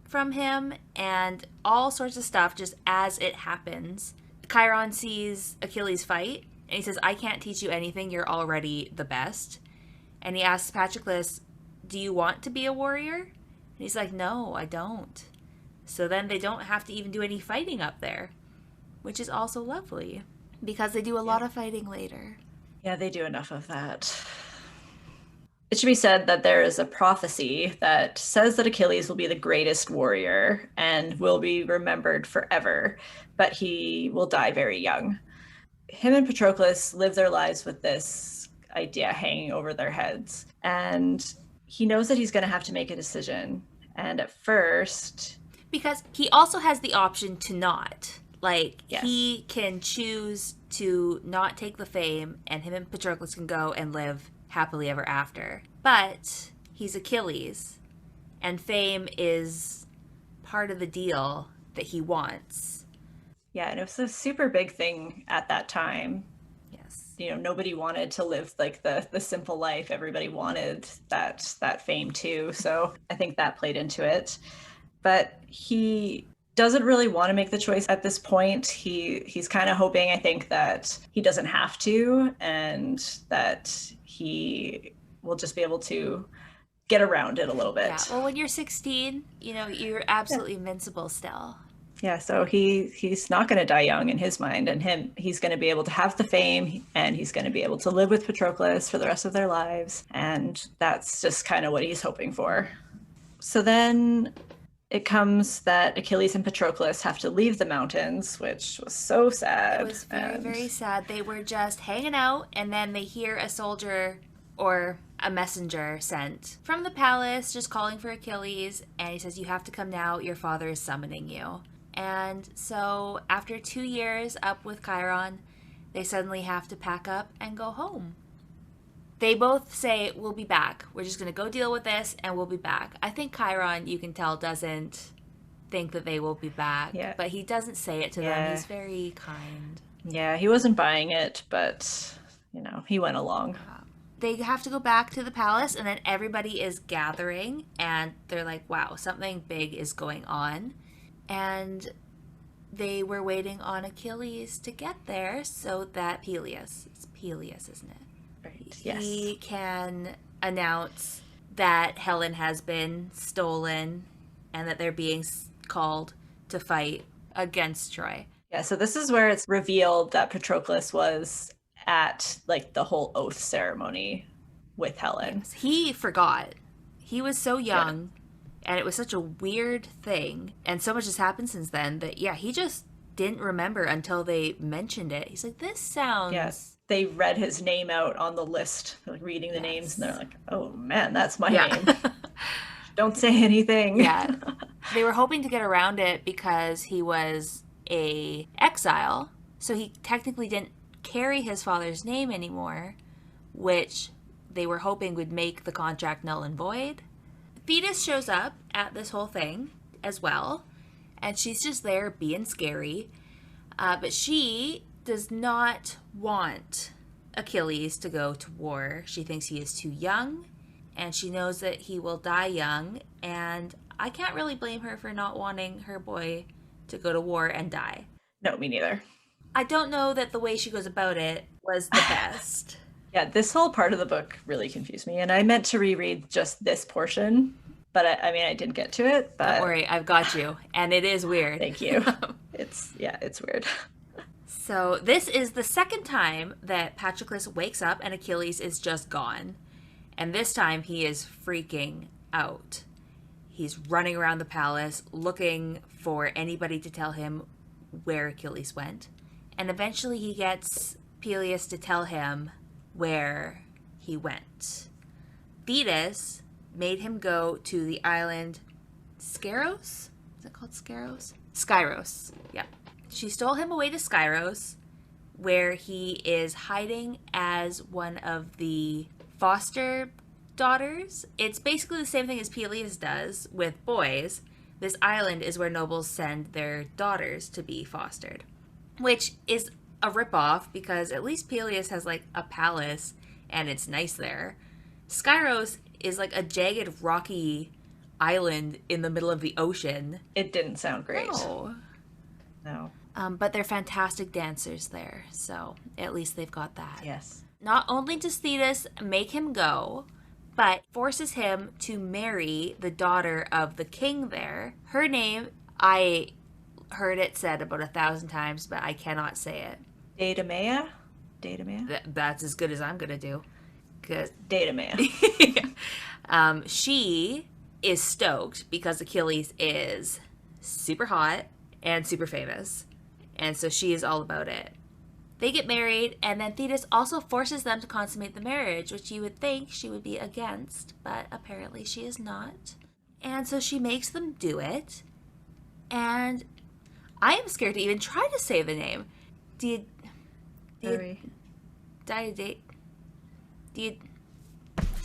from him and all sorts of stuff just as it happens. Chiron sees Achilles fight and he says, I can't teach you anything, you're already the best. And he asks Patroclus, do you want to be a warrior? And he's like, no, I don't. So then they don't have to even do any fighting up there, which is also lovely because they do a lot of fighting later. Yeah, they do enough of that. It should be said that there is a prophecy that says that Achilles will be the greatest warrior and will be remembered forever, but he will die very young. Him and Patroclus live their lives with this idea hanging over their heads, and he knows that he's going to have to make a decision. And at first, because he also has the option to not. Like, yes. He can choose to not take the fame, and him and Patroclus can go and live happily ever after. But he's Achilles, and fame is part of the deal that he wants. Yeah, and it was a super big thing at that time. Yes. You know, nobody wanted to live like the simple life. Everybody wanted that fame too. So I think that played into it. But he doesn't really want to make the choice at this point. He's kind of hoping, I think, that he doesn't have to, and that he will just be able to get around it a little bit. Yeah. Well, when you're 16, you're absolutely invincible still. Yeah, so he's not going to die young in his mind, and he's going to be able to have the fame, and he's going to be able to live with Patroclus for the rest of their lives, and that's just kind of what he's hoping for. So then it comes that Achilles and Patroclus have to leave the mountains, which was so sad. It was very, very sad. They were just hanging out, and then they hear a soldier or a messenger sent from the palace just calling for Achilles, and he says, you have to come now, your father is summoning you. And so after 2 years up with Chiron, they suddenly have to pack up and go home. They both say, we'll be back. We're just going to go deal with this and we'll be back. I think Chiron, you can tell, doesn't think that they will be back. Yeah. But he doesn't say it to them. He's very kind. Yeah, he wasn't buying it, but, he went along. They have to go back to the palace, and then everybody is gathering, and they're like, wow, something big is going on. And they were waiting on Achilles to get there so that it's Peleus, isn't it? Right. Yes. He can announce that Helen has been stolen and that they're being called to fight against Troy. Yeah, so this is where it's revealed that Patroclus was at like the whole oath ceremony with Helen. Yes. He forgot. He was so young, and it was such a weird thing, and so much has happened since then that, he just didn't remember until they mentioned it. He's like, this Yeah. sounds... They read his name out on the list, like reading the names, and they're Yes. like, oh man, that's my Yeah. name. Don't say anything. Yeah. They were hoping to get around it because he was a exile, so he technically didn't carry his father's name anymore, which they were hoping would make the contract null and void. Thetis shows up at this whole thing as well, and she's just there being scary. But she does not want Achilles to go to war. She thinks he is too young, and she knows that he will die young, and I can't really blame her for not wanting her boy to go to war and die. No, me neither. I don't know that the way she goes about it was the best. Yeah, this whole part of the book really confused me, and I meant to reread just this portion, but I mean, I didn't get to it. But Don't worry, I've got you, and it is weird. thank you. It's weird. So this is the second time that Patroclus wakes up and Achilles is just gone. And this time he is freaking out. He's running around the palace looking for anybody to tell him where Achilles went. And eventually he gets Peleus to tell him where he went. Thetis made him go to the island Scaros? Is it called Scaros? Skyros. Yeah. She stole him away to Skyros, where he is hiding as one of the foster daughters. It's basically the same thing as Peleus does with boys. This island is where nobles send their daughters to be fostered, which is a ripoff because at least Peleus has like a palace and it's nice there. Skyros is like a jagged, rocky island in the middle of the ocean. It didn't sound great. No. No. But they're fantastic dancers there, so at least they've got that. Yes. Not only does Thetis make him go, but forces him to marry the daughter of the king there. Her name, I heard it said about 1,000 times, but I cannot say it. Datamea? Datamea? That's as good as I'm going to do. Datamea. She is stoked because Achilles is super hot and super famous. And so she is all about it. They get married, and then Thetis also forces them to consummate the marriage, which you would think she would be against, but apparently she is not. And so she makes them do it. And I am scared to even try to say the name.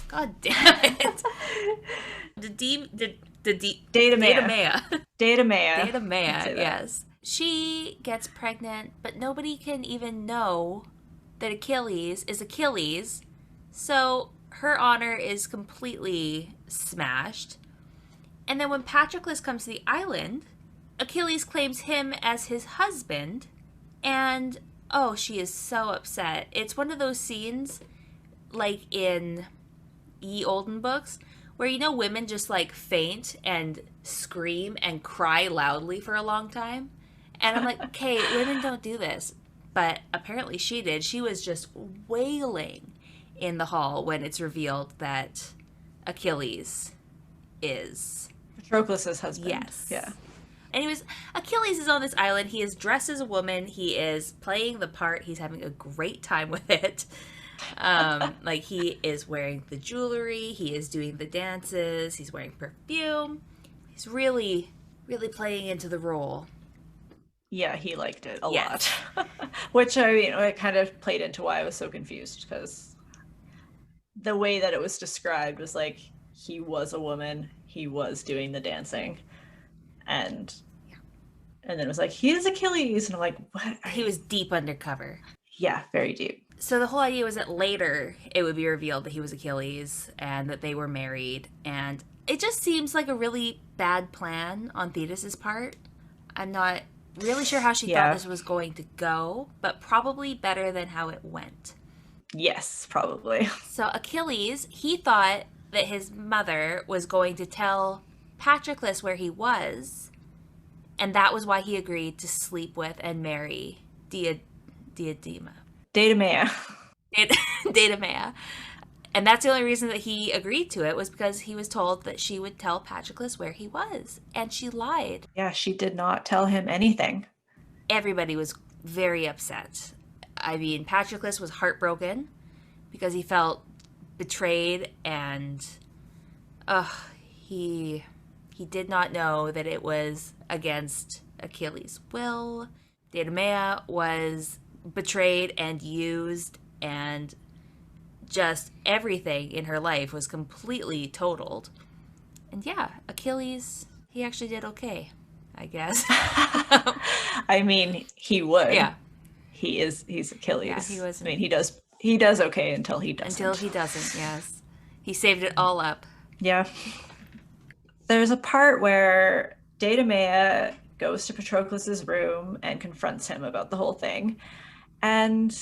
God damn it. Datamea. Datamea, yes. She gets pregnant, but nobody can even know that Achilles is Achilles. So her honor is completely smashed. And then when Patroclus comes to the island, Achilles claims him as his husband. And, oh, she is so upset. It's one of those scenes, like in Ye Olden books, where, you know, women just, like, faint and scream and cry loudly for a long time. And I'm like, okay, women don't do this. But apparently she did. She was just wailing in the hall when it's revealed that Achilles is Patroclus' husband. Yes. Yeah. Anyways, Achilles is on this island. He is dressed as a woman. He is playing the part. He's having a great time with it. Like, he is wearing the jewelry. He is doing the dances. He's wearing perfume. He's really, really playing into the role. Yeah, he liked it a Yes. lot. Which, I mean, it kind of played into why I was so confused, because the way that it was described was like he was a woman, he was doing the dancing, and then it was like, he is Achilles, and I'm like, what? He was deep undercover. Yeah, very deep. So the whole idea was that later it would be revealed that he was Achilles and that they were married, and it just seems like a really bad plan on Thetis's part. I'm not really sure how she thought this was going to go, but probably better than how it went. Yes, probably. So Achilles, he thought that his mother was going to tell Patroclus where he was, and that was why he agreed to sleep with and marry Datamea. And that's the only reason that he agreed to it, was because he was told that she would tell Patroclus where he was. And she lied. Yeah, she did not tell him anything. everybody was very upset. I mean, Patroclus was heartbroken because he felt betrayed, and he did not know that it was against Achilles' will. Deidomea was betrayed and used, and just everything in her life was completely totaled. And yeah, Achilles, he actually did okay, I guess. I mean, he would. Yeah. He's Achilles. Yeah, he was. I mean, he does okay until he doesn't. Until he doesn't, yes. He saved it all up. Yeah. There's a part where Deidomea goes to Patroclus's room and confronts him about the whole thing. And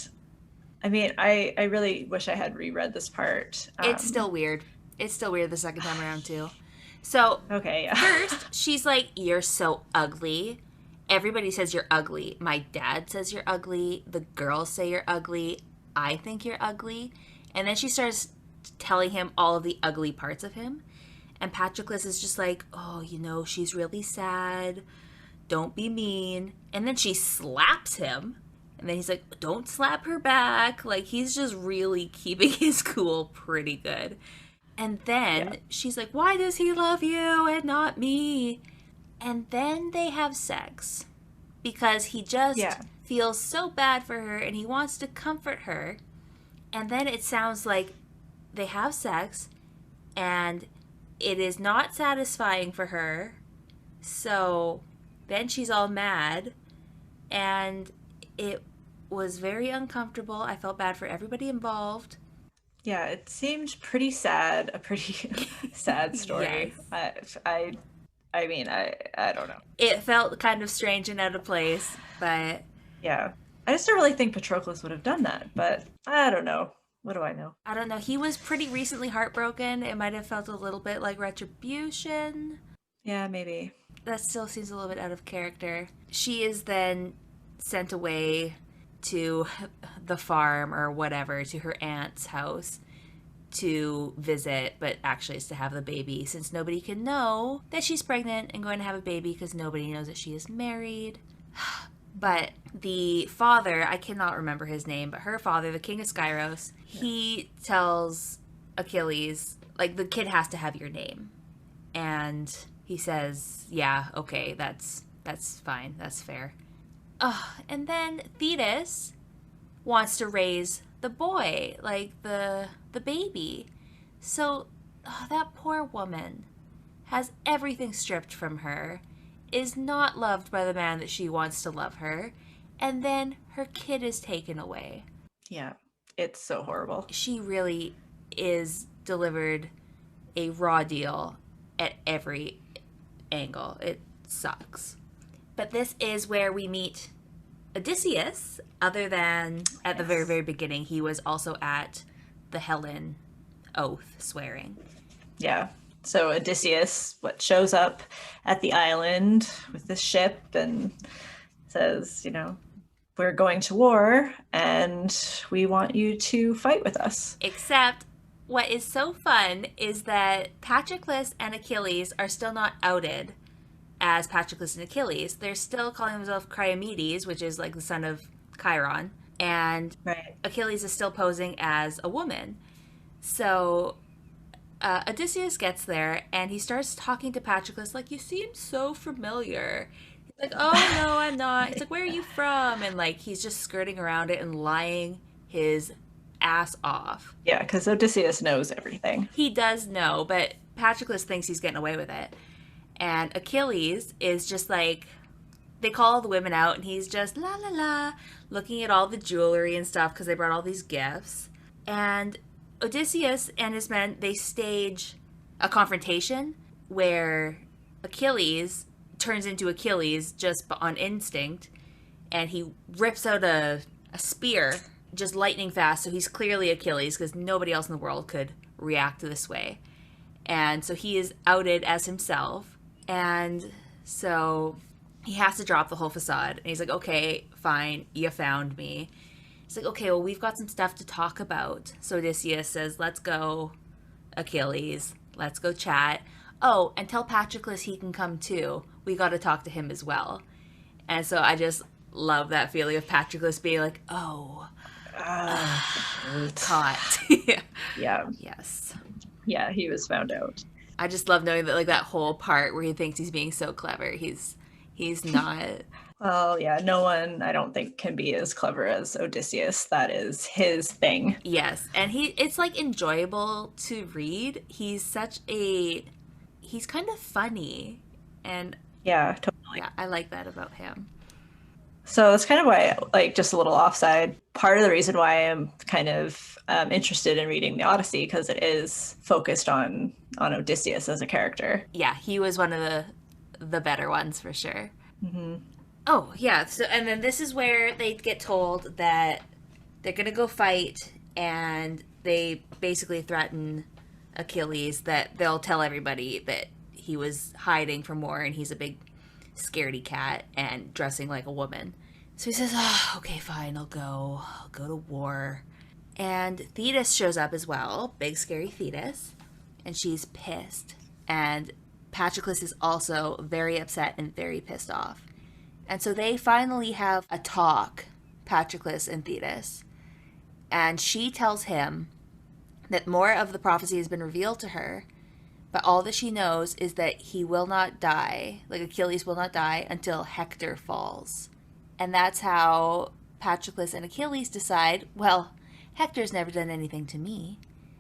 I mean, I really wish I had reread this part. It's still weird. It's still weird the second time around, too. So, okay, yeah. First, she's like, you're so ugly. Everybody says you're ugly. My dad says you're ugly. The girls say you're ugly. I think you're ugly. And then she starts telling him all of the ugly parts of him. And Patroclus is just like, oh, you know, she's really sad. Don't be mean. And then she slaps him. And then he's like, don't slap her back. Like, he's just really keeping his cool pretty good. And then she's like, why does he love you and not me? And then they have sex. Because he just feels so bad for her and he wants to comfort her. And then it sounds like they have sex and it is not satisfying for her. So then she's all mad. And it was very uncomfortable. I felt bad for everybody involved. Yeah, it seemed pretty sad, a pretty sad story. Yes. I mean, I don't know. It felt kind of strange and out of place, but... Yeah. I just don't really think Patroclus would have done that, but I don't know. What do I know? I don't know. He was pretty recently heartbroken. It might have felt a little bit like retribution. Yeah, maybe. That still seems a little bit out of character. She is then sent away to the farm or whatever, to her aunt's house to visit, but actually it's to have the baby, since nobody can know that she's pregnant and going to have a baby because nobody knows that she is married. But the father, I cannot remember his name, but her father, the king of Skyros, he tells Achilles, like, the kid has to have your name. And he says, yeah, okay, that's fine, that's fair. And then Thetis wants to raise the boy, like the baby. So that poor woman has everything stripped from her, is not loved by the man that she wants to love her, and then her kid is taken away. Yeah, it's so horrible. She really is delivered a raw deal at every angle. It sucks. But this is where we meet Odysseus, other than at the very, very beginning. He was also at the Helen oath swearing. Yeah. So Odysseus shows up at the island with this ship and says, you know, we're going to war and we want you to fight with us. Except what is so fun is that Patroclus and Achilles are still not outed as Patroclus and Achilles. They're still calling themselves Cryomedes, which is like the son of Chiron. And Achilles is still posing as a woman. So Odysseus gets there and he starts talking to Patroclus like, you seem so familiar. He's like, oh no, I'm not. He's like, where are you from? And like, he's just skirting around it and lying his ass off. Yeah, because Odysseus knows everything. He does know, but Patroclus thinks he's getting away with it. And Achilles is just like, they call all the women out and he's just la la la, looking at all the jewelry and stuff because they brought all these gifts. And Odysseus and his men, they stage a confrontation where Achilles turns into Achilles just on instinct, and he rips out a spear just lightning fast, so he's clearly Achilles because nobody else in the world could react this way. And so he is outed as himself, and so he has to drop the whole facade. And he's like, okay, fine, you found me. He's like, okay, well, we've got some stuff to talk about. So Odysseus says, let's go, Achilles. Let's go chat. Oh, and tell Patroclus he can come too. We got to talk to him as well. And so I just love that feeling of Patroclus being like, oh, Shoot. caught. Yeah. Yes. Yeah, he was found out. I just love knowing that, like, that whole part where he thinks he's being so clever. He's not. Well, yeah, no one, I don't think, can be as clever as Odysseus. That is his thing. Yes, and it's like enjoyable to read. He's kind of funny, and Yeah, totally. yeah, I like that about him. So that's kind of why, like, just a little offside, part of the reason why I'm kind of interested in reading the Odyssey, because it is focused on Odysseus as a character. Yeah, he was one of the better ones for sure. Mm-hmm. Oh, yeah. So, and then this is where they get told that they're going to go fight, and they basically threaten Achilles that they'll tell everybody that he was hiding from war and he's a big scaredy cat and dressing like a woman. So he says, oh, okay, fine, I'll go to war. And Thetis shows up as well, big scary Thetis, and she's pissed. And Patroclus is also very upset and very pissed off. And so they finally have a talk, Patroclus and Thetis. And she tells him that more of the prophecy has been revealed to her, but all that she knows is that he will not die, like Achilles will not die until Hector falls. And that's how Patroclus and Achilles decide, well, Hector's never done anything to me,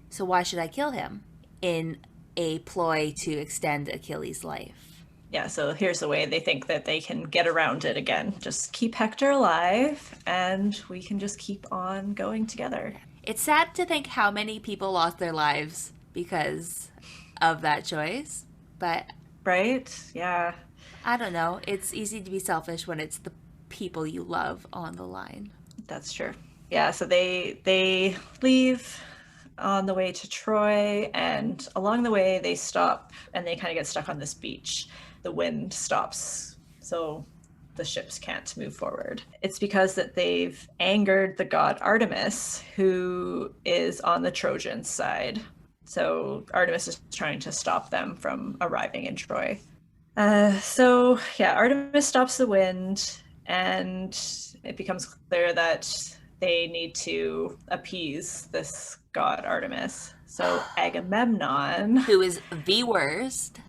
so why should I kill him? In a ploy to extend Achilles' life. Yeah, so here's the way they think that they can get around it again. Just keep Hector alive, and we can just keep on going together. It's sad to think how many people lost their lives because of that choice, but... Right? Yeah. I don't know. It's easy to be selfish when it's the people you love on the line. That's true. Yeah, so they leave on the way to Troy, and along the way they stop and they kind of get stuck on this beach. The wind stops, so the ships can't move forward. It's because that they've angered the god Artemis, who is on the Trojan side. So Artemis is trying to stop them from arriving in Troy. So yeah, Artemis stops the wind, and it becomes clear that they need to appease this god Artemis. So Agamemnon, who is the worst,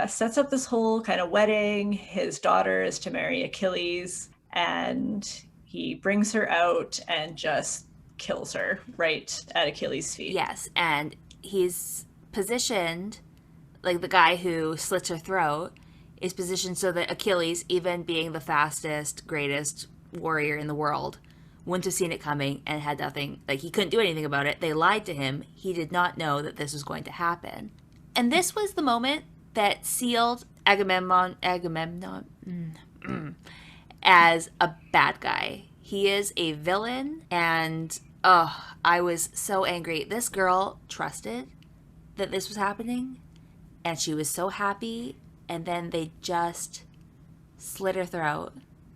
sets up this whole kind of wedding. His daughter is to marry Achilles, and he brings her out and just kills her right at Achilles' feet. Yes, and he's positioned, like the guy who slits her throat, is positioned so that Achilles, even being the fastest, greatest warrior in the world, wouldn't have seen it coming and had nothing, like he couldn't do anything about it. They lied to him. He did not know that this was going to happen. And this was the moment that sealed Agamemnon as a bad guy. He is a villain, and I was so angry. This girl trusted that this was happening, and she was so happy, and then they just slit her throat.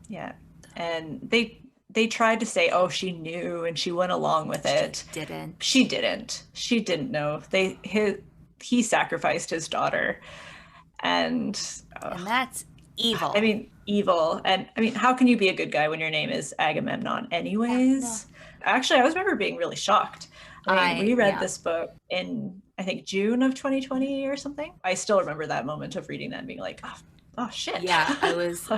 Yeah, and they tried to say, oh, she knew and she went along with it. She didn't know. He sacrificed his daughter, and that's evil. I mean, evil. And I mean, how can you be a good guy when your name is Agamemnon anyways? No. Actually, I remember being really shocked. I mean, we read this book in, I think, June of 2020 or something. I still remember that moment of reading that and being like, oh shit. Yeah, I was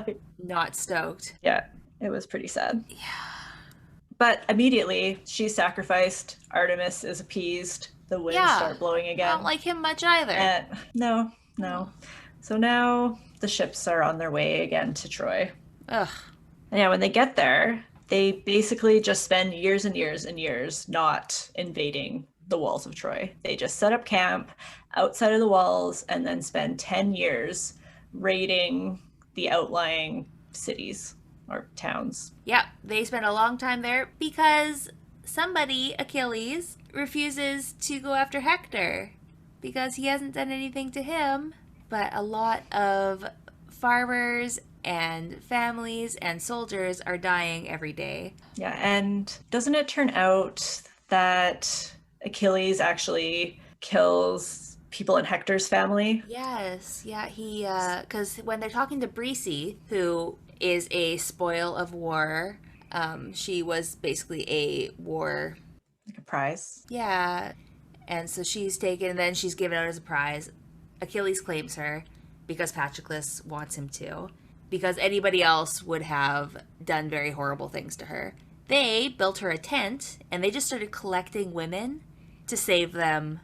not stoked. Yeah, it was pretty sad. Yeah. But immediately, she's sacrificed. Artemis is appeased. The winds start blowing again. I don't like him much either. No. So now the ships are on their way again to Troy. Ugh. And yeah, when they get there, they basically just spend years and years and years not invading the walls of Troy. They just set up camp outside of the walls and then spend 10 years raiding the outlying cities or towns. Yeah, they spent a long time there because somebody, Achilles, refuses to go after Hector because he hasn't done anything to him. But a lot of farmers and families and soldiers are dying every day. Yeah, and doesn't it turn out that Achilles actually kills people in Hector's family? Yes, yeah, he, because when they're talking to Brice, who is a spoil of war. She was basically a war. Like a prize. Yeah. And so she's taken, and then she's given out as a prize. Achilles claims her because Patroclus wants him to, because anybody else would have done very horrible things to her. They built her a tent, and they just started collecting women to save them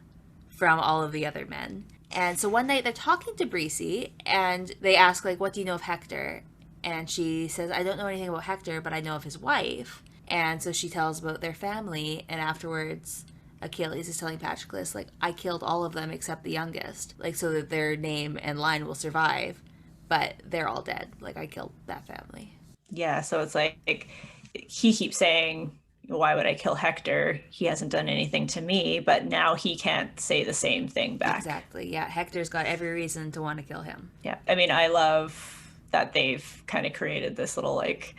from all of the other men. And so one night they're talking to Breezy, and they ask, like, what do you know of Hector? And she says, I don't know anything about Hector, but I know of his wife. And so she tells about their family, and afterwards Achilles is telling Patroclus, like, I killed all of them except the youngest, like, so that their name and line will survive, but they're all dead. Like, I killed that family. Yeah, so it's like he keeps saying, why would I kill Hector? He hasn't done anything to me, but now he can't say the same thing back. Exactly. Yeah, Hector's got every reason to want to kill him. Yeah, I mean, I love that they've kind of created this little like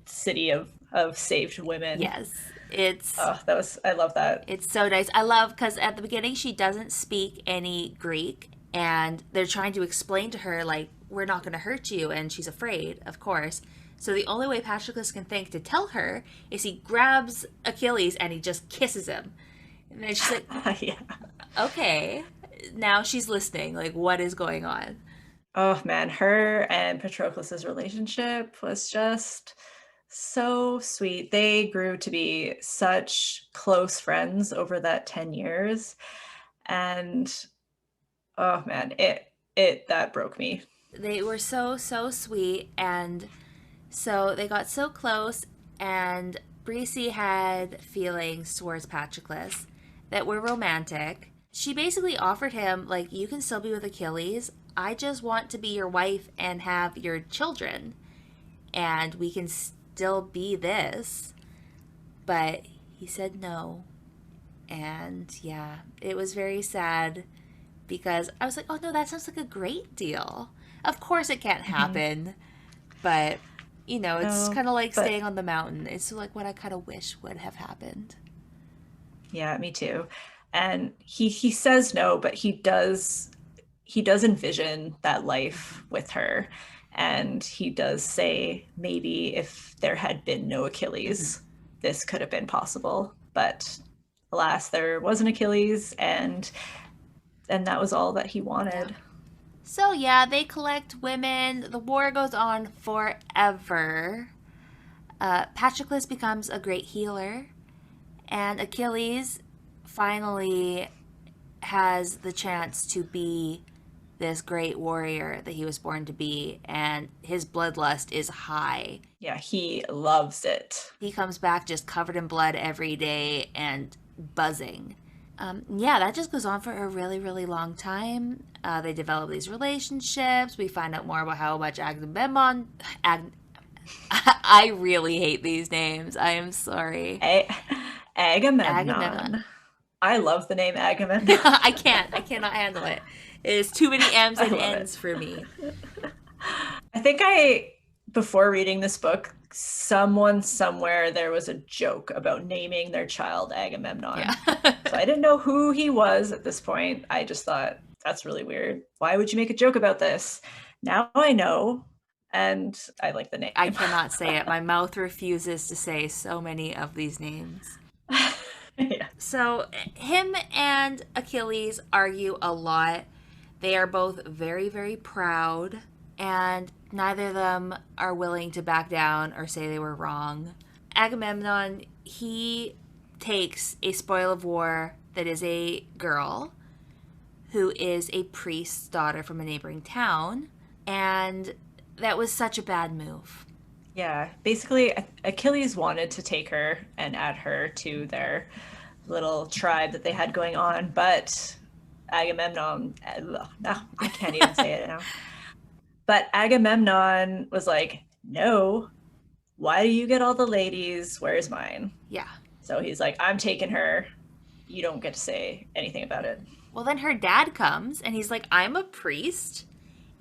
city of saved women. Yes. It's I love that. It's so nice. I love because at the beginning she doesn't speak any Greek, and they're trying to explain to her, like, we're not going to hurt you, and she's afraid, of course. So the only way Patroclus can think to tell her is he grabs Achilles and he just kisses him. And then she's like, Yeah. Okay. Now she's listening. Like, what is going on? Oh man, her and Patroclus's relationship was just so sweet. They grew to be such close friends over that 10 years. And oh man, it that broke me. They were so, so sweet, and so they got so close, and Breezy had feelings towards Patroclus that were romantic. She basically offered him, like, you can still be with Achilles. I just want to be your wife and have your children, and we can still be this. But he said no. And yeah, it was very sad because I was like, oh no, that sounds like a great deal. Of course it can't happen, but you know, it's kind of like staying on the mountain. It's like what I kind of wish would have happened. Yeah, me too. And he says no, but he does envision that life with her. And he does say maybe if there had been no Achilles, this could have been possible. But alas, there was an Achilles, and that was all that he wanted. Yeah. So yeah, they collect women. The war goes on forever. Patroclus becomes a great healer, and Achilles finally has the chance to be this great warrior that he was born to be, and his bloodlust is high. Yeah, he loves it. He comes back just covered in blood every day and buzzing. Yeah, that just goes on for a really, really long time. They develop these relationships. We find out more about how much Agamemnon... I really hate these names. I am sorry. Agamemnon. I love the name Agamemnon. I cannot handle it. It is too many M's and N's for me. I think before reading this book, someone somewhere there was a joke about naming their child Agamemnon. Yeah. So I didn't know who he was at this point. I just thought, that's really weird. Why would you make a joke about this? Now I know, and I like the name. I cannot say it. My mouth refuses to say so many of these names. Yeah. So him and Achilles argue a lot. They are both very, very proud, and neither of them are willing to back down or say they were wrong. Agamemnon, he takes a spoil of war that is a girl who is a priest's daughter from a neighboring town, and that was such a bad move. Yeah, basically Achilles wanted to take her and add her to their little tribe that they had going on, but Agamemnon, no, I can't even say it now. But Agamemnon was like, no, why do you get all the ladies? Where's mine? Yeah. So he's like, I'm taking her. You don't get to say anything about it. Well, then her dad comes and he's like, I'm a priest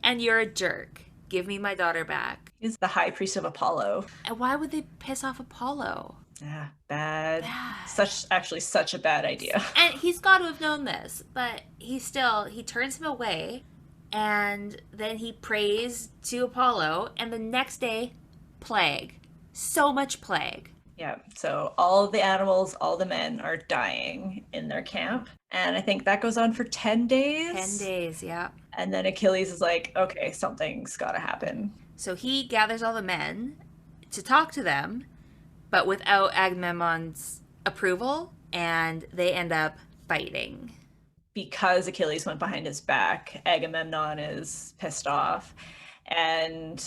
and you're a jerk. Give me my daughter back. He's the high priest of Apollo. And why would they piss off Apollo? Yeah, bad. Such a bad idea. And he's got to have known this, but he turns him away. And then he prays to Apollo, and the next day, plague. So much plague. Yeah, so all the animals, all the men are dying in their camp. And I think that goes on for 10 days. 10 days, yeah. And then Achilles is like, okay, something's got to happen. So he gathers all the men to talk to them, but without Agamemnon's approval, and they end up fighting. Because Achilles went behind his back, Agamemnon is pissed off. And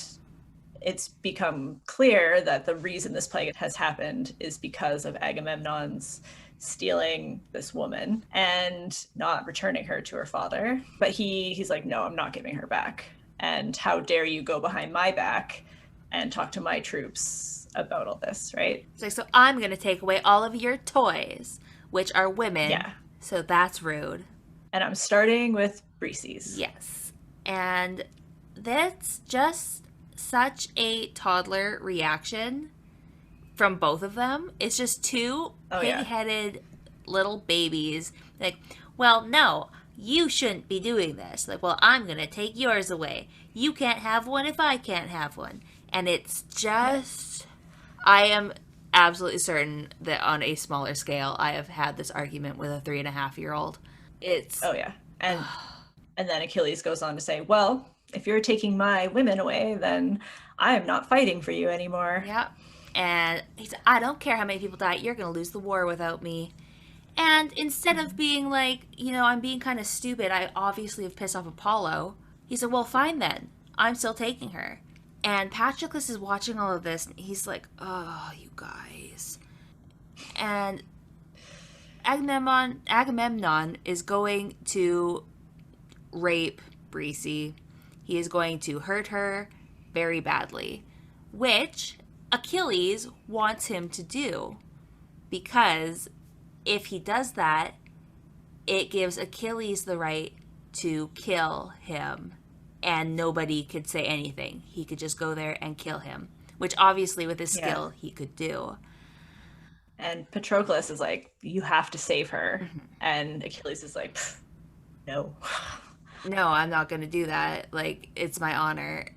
it's become clear that the reason this plague has happened is because of Agamemnon's stealing this woman and not returning her to her father. But he's like, no, I'm not giving her back. And how dare you go behind my back and talk to my troops about all this, right? It's like, so I'm going to take away all of your toys, which are women. Yeah. So that's rude. And I'm starting with Briseis. Yes. And that's just such a toddler reaction from both of them. It's just two pig-headed little babies. Like, well, no, you shouldn't be doing this. Like, well, I'm going to take yours away. You can't have one if I can't have one. And it's just, I am absolutely certain that on a smaller scale, I have had this argument with a 3.5-year-old. It's... Oh, yeah. And then Achilles goes on to say, well, if you're taking my women away, then I am not fighting for you anymore. Yeah. And he said, I don't care how many people die. You're going to lose the war without me. And instead of being like, I'm being kind of stupid, I obviously have pissed off Apollo. He said, well, fine then. I'm still taking her. And Patroclus is watching all of this. And he's like, oh, you guys. And Agamemnon is going to rape Briseis. He is going to hurt her very badly, which Achilles wants him to do, because if he does that, it gives Achilles the right to kill him, and nobody could say anything. He could just go there and kill him, which obviously with his skill he could do. And Patroclus is like, you have to save her. Mm-hmm. And Achilles is like, no. No, I'm not going to do that. Like, it's my honor.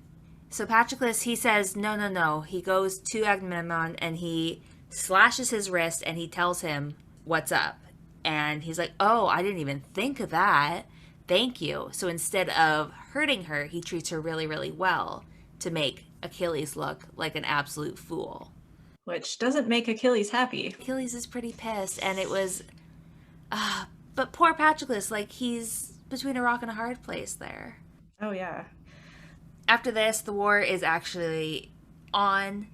So Patroclus, he says, no. He goes to Agamemnon and he slashes his wrist and he tells him what's up. And he's like, oh, I didn't even think of that. Thank you. So instead of hurting her, he treats her really, really well to make Achilles look like an absolute fool. Which doesn't make Achilles happy. Achilles is pretty pissed. And it was, but poor Patroclus, like, he's between a rock and a hard place there. Oh, yeah. After this, the war is actually on,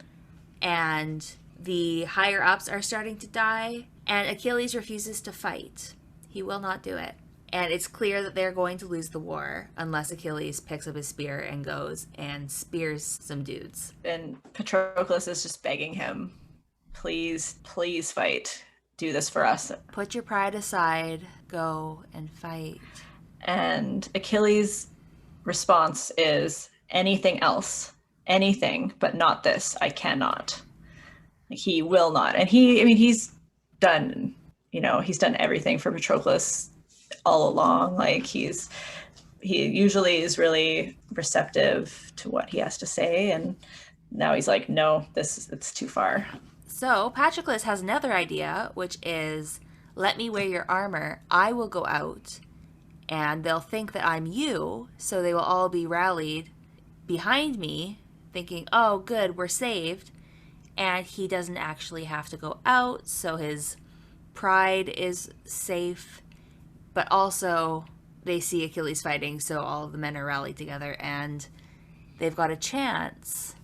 and the higher-ups are starting to die, and Achilles refuses to fight. He will not do it. And it's clear that they're going to lose the war unless Achilles picks up his spear and goes and spears some dudes. And Patroclus is just begging him, please, please fight. Do this for us. Put your pride aside. Go and fight. And Achilles' response is, anything else, anything, but not this. I cannot. He will not. And he's done, he's done everything for Patroclus all along. Like, he usually is really receptive to what he has to say. And now he's like, no, it's too far. So Patroclus has another idea, which is, let me wear your armor. I will go out and they'll think that I'm you. So they will all be rallied behind me thinking, oh, good, we're saved. And he doesn't actually have to go out. So his pride is safe. But also they see Achilles fighting. So all of the men are rallied together and they've got a chance.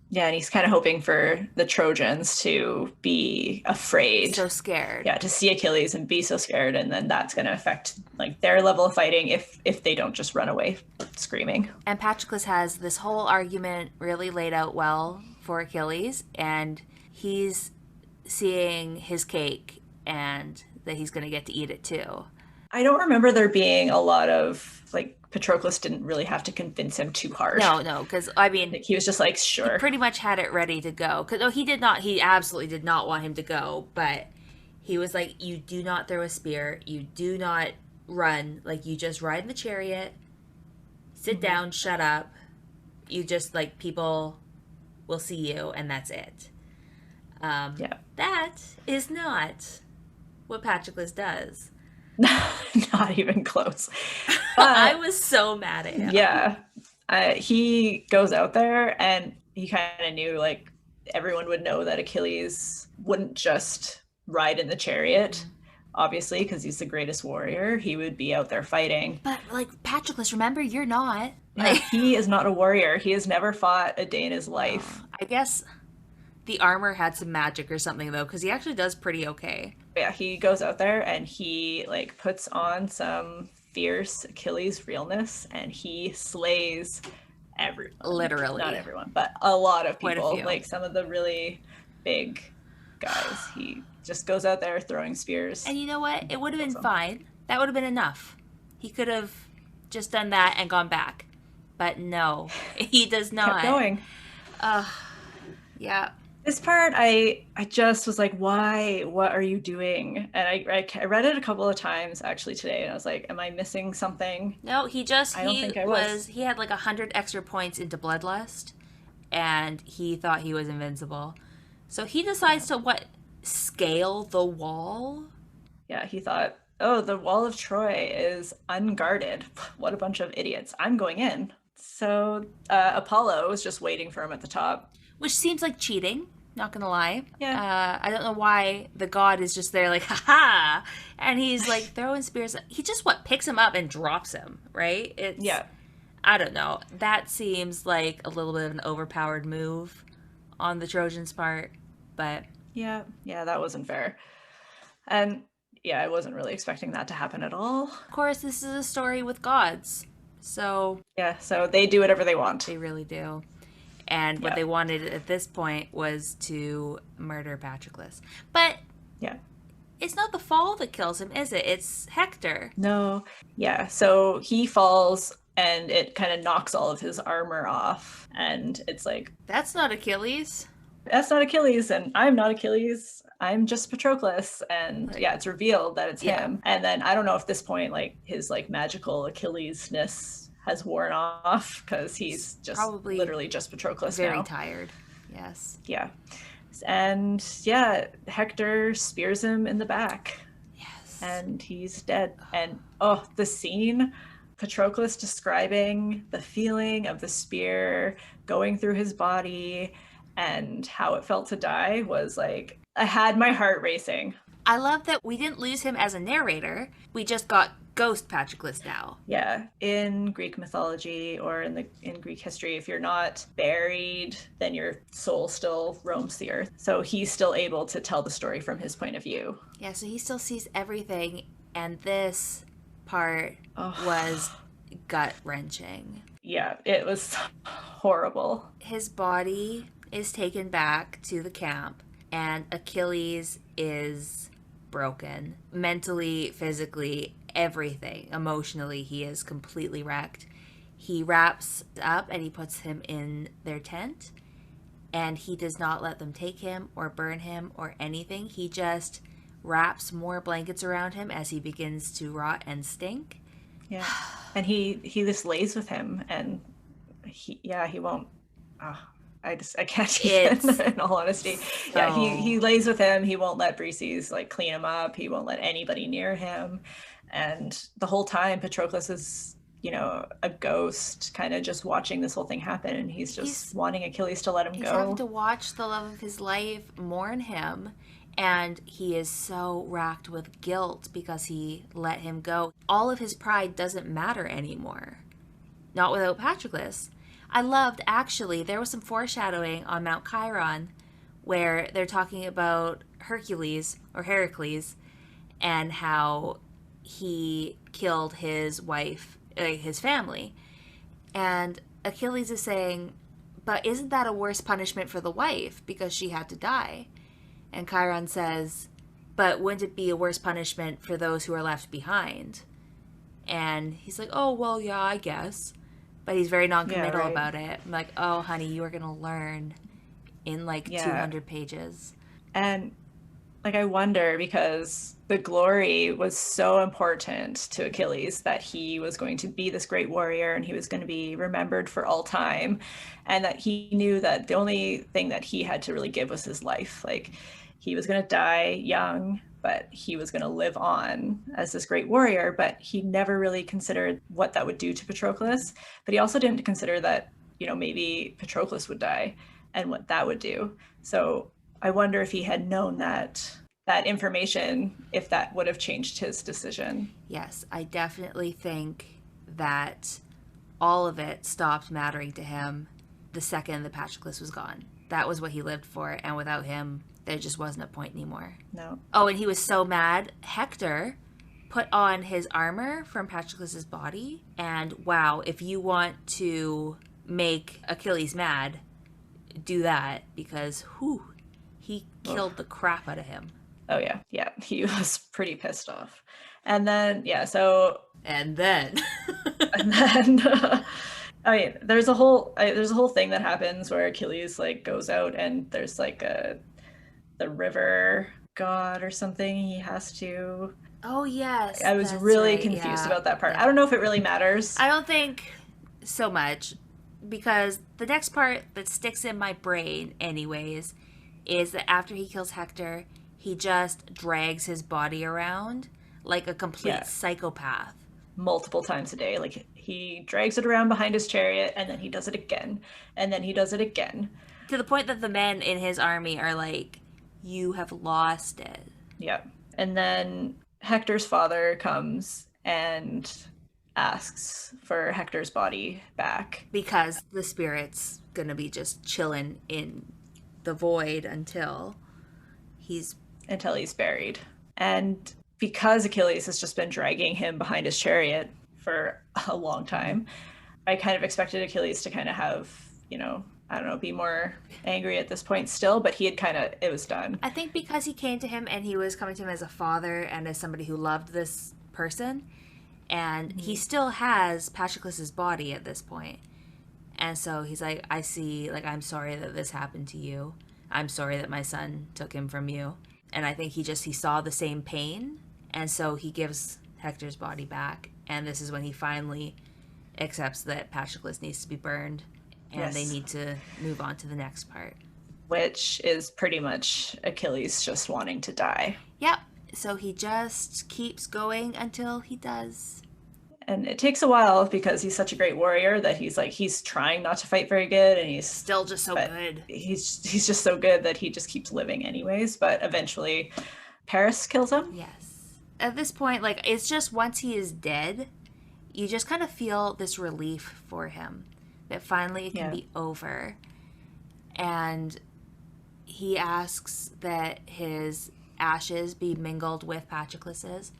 Yeah, and he's kind of hoping for the Trojans to be afraid. So scared. Yeah, to see Achilles and be so scared, and then that's going to affect like their level of fighting if they don't just run away screaming. And Patroclus has this whole argument really laid out well for Achilles, and he's seeing his cake and that he's going to get to eat it too. I don't remember there being a lot of, like, Patroclus didn't really have to convince him too hard. No, because, I mean... Like, he was just like, sure. He pretty much had it ready to go. Because he absolutely did not want him to go, but he was like, you do not throw a spear, you do not run, like, you just ride in the chariot, sit down, shut up. You just, like, people will see you, and that's it. Yeah. That is not what Patroclus does. Not even close. I But was so mad at him. yeah, he goes out there and he kind of knew like everyone would know that Achilles wouldn't just ride in the chariot, obviously, because he's the greatest warrior. He would be out there fighting. But, like, Patroclus, remember, you're not. Yeah, Like, he is not a warrior. He has never fought a day in his life. I guess the armor had some magic or something, though, because he actually does pretty okay. Yeah, he goes out there and he like puts on some fierce Achilles realness and he slays everyone. Literally. Not everyone, but a lot of Quite a people. few. Like some of the really big guys. He just goes out there throwing spears. And you know what? It would have been fine. That would have been enough. He could have just done that and gone back. But no, he does not. Kept going. Yeah. This part, I just was like, why? What are you doing? And I read it a couple of times actually today, and I was like, am I missing something? No, he just, I don't think I was. he had like 100 extra points into Bloodlust, and he thought he was invincible. So he decides to, scale the wall? Yeah, he thought, oh, the wall of Troy is unguarded. What a bunch of idiots. I'm going in. So Apollo was just waiting for him at the top. Which seems like cheating, not gonna lie. Yeah. I don't know why the god is just there like, ha-ha! And he's like throwing spears. He just, picks him up and drops him, right? Yeah. I don't know. That seems like a little bit of an overpowered move on the Trojans' part, but... Yeah, that wasn't fair. And yeah, I wasn't really expecting that to happen at all. Of course, this is a story with gods, so... Yeah, so they do whatever they want. They really do. And what they wanted at this point was to murder Patroclus. But yeah, it's not the fall that kills him, is it? It's Hector. No. Yeah, so he falls and it kind of knocks all of his armor off. And it's like... That's not Achilles. That's not Achilles, and I'm not Achilles. I'm just Patroclus. And yeah, it's revealed that it's him. And then I don't know if this point, like, his like magical Achilles-ness has worn off because he's just probably literally just Patroclus very now. Tired. Yes. Yeah. And yeah, Hector spears him in the back. Yes. And he's dead. And the scene, Patroclus describing the feeling of the spear going through his body and how it felt to die was like, I had my heart racing. I love that we didn't lose him as a narrator. We just got ghost Patroclus now. Yeah, in Greek mythology or in Greek history, if you're not buried, then your soul still roams the earth. So he's still able to tell the story from his point of view. Yeah, so he still sees everything, and this part was gut-wrenching. Yeah, it was horrible. His body is taken back to the camp, and Achilles is broken. Mentally, physically, everything. Emotionally, he is completely wrecked. He wraps up and he puts him in their tent, and he does not let them take him or burn him or anything. He just wraps more blankets around him as he begins to rot and stink. Yeah. And he just lays with him, and he won't. I can't even, in all honesty. So... Yeah, he lays with him. He won't let Briseis like clean him up. He won't let anybody near him. And the whole time, Patroclus is, a ghost, kind of just watching this whole thing happen. And he's wanting Achilles to let him go. He's having to watch the love of his life mourn him. And he is so racked with guilt because he let him go. All of his pride doesn't matter anymore. Not without Patroclus. I loved, actually, there was some foreshadowing on Mount Chiron where they're talking about Hercules, and how he killed his wife, his family. And Achilles is saying, but isn't that a worse punishment for the wife because she had to die? And Chiron says, but wouldn't it be a worse punishment for those who are left behind? And he's like, oh, well, yeah, I guess. But he's very non-committal about it. I'm like, oh, honey, you are going to learn in 200 pages. And like I wonder, because the glory was so important to Achilles that he was going to be this great warrior and he was going to be remembered for all time, and that he knew that the only thing that he had to really give was his life. Like he was going to die young, but he was going to live on as this great warrior. But he never really considered what that would do to Patroclus. But he also didn't consider that, you know, maybe Patroclus would die and what that would do. So I wonder if he had known that information, if that would have changed his decision. Yes, I definitely think that all of it stopped mattering to him the second that Patroclus was gone. That was what he lived for, and without him, there just wasn't a point anymore. No. Oh, and he was so mad. Hector put on his armor from Patroclus's body, and wow, if you want to make Achilles mad, do that, because he killed the crap out of him. Oh yeah, he was pretty pissed off. And then and then I mean, there's a whole thing that happens where Achilles like goes out and there's like the river god or something he has to. Oh yes, I was really confused about that part. Yeah. I don't know if it really matters. I don't think so much, because the next part that sticks in my brain anyways is that after he kills Hector, he just drags his body around like a complete psychopath. Multiple times a day. Like he drags it around behind his chariot, and then he does it again, and then he does it again. To the point that the men in his army are like, you have lost it. Yeah. And then Hector's father comes and asks for Hector's body back. Because the spirit's gonna be just chilling in the void until he's buried. And because Achilles has just been dragging him behind his chariot for a long time, I kind of expected Achilles to kind of have, you know, I don't know, be more angry at this point still, but he had it was done. I think because he came to him and he was coming to him as a father and as somebody who loved this person, and he still has Patroclus's body at this point. And so he's like, I see, like, I'm sorry that this happened to you. I'm sorry that my son took him from you. And I think he saw the same pain, and so he gives Hector's body back, and this is when he finally accepts that Patroclus needs to be burned, and they need to move on to the next part. Which is pretty much Achilles just wanting to die. Yep, so he just keeps going until he does. And it takes a while because he's such a great warrior that he's trying not to fight very good, and he's still just so good. He's just so good that he just keeps living anyways, but eventually Paris kills him. Yes. At this point, like, it's just once he is dead, you just kind of feel this relief for him that finally it can be over. And he asks that his ashes be mingled with Patroclus's,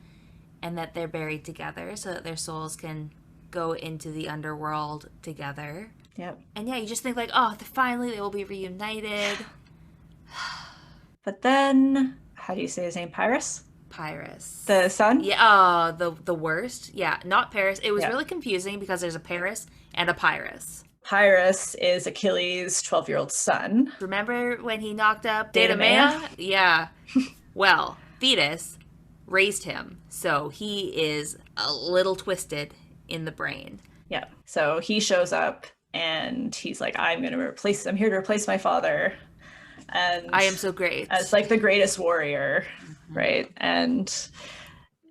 and that they're buried together so that their souls can go into the underworld together. Yep. And you just think like, oh, finally they will be reunited. But then, how do you say his name? Pyrrhus? The son? Yeah, the worst. Yeah, not Paris. It was really confusing because there's a Paris and a Pyrrhus. Pyrrhus is Achilles' 12-year-old son. Remember when he knocked up Deidamia? Yeah. Well, Thetis raised him, so he is a little twisted in the brain. Yeah. So he shows up and he's like, I'm here to replace my father. And I am so great. As like the greatest warrior, right? And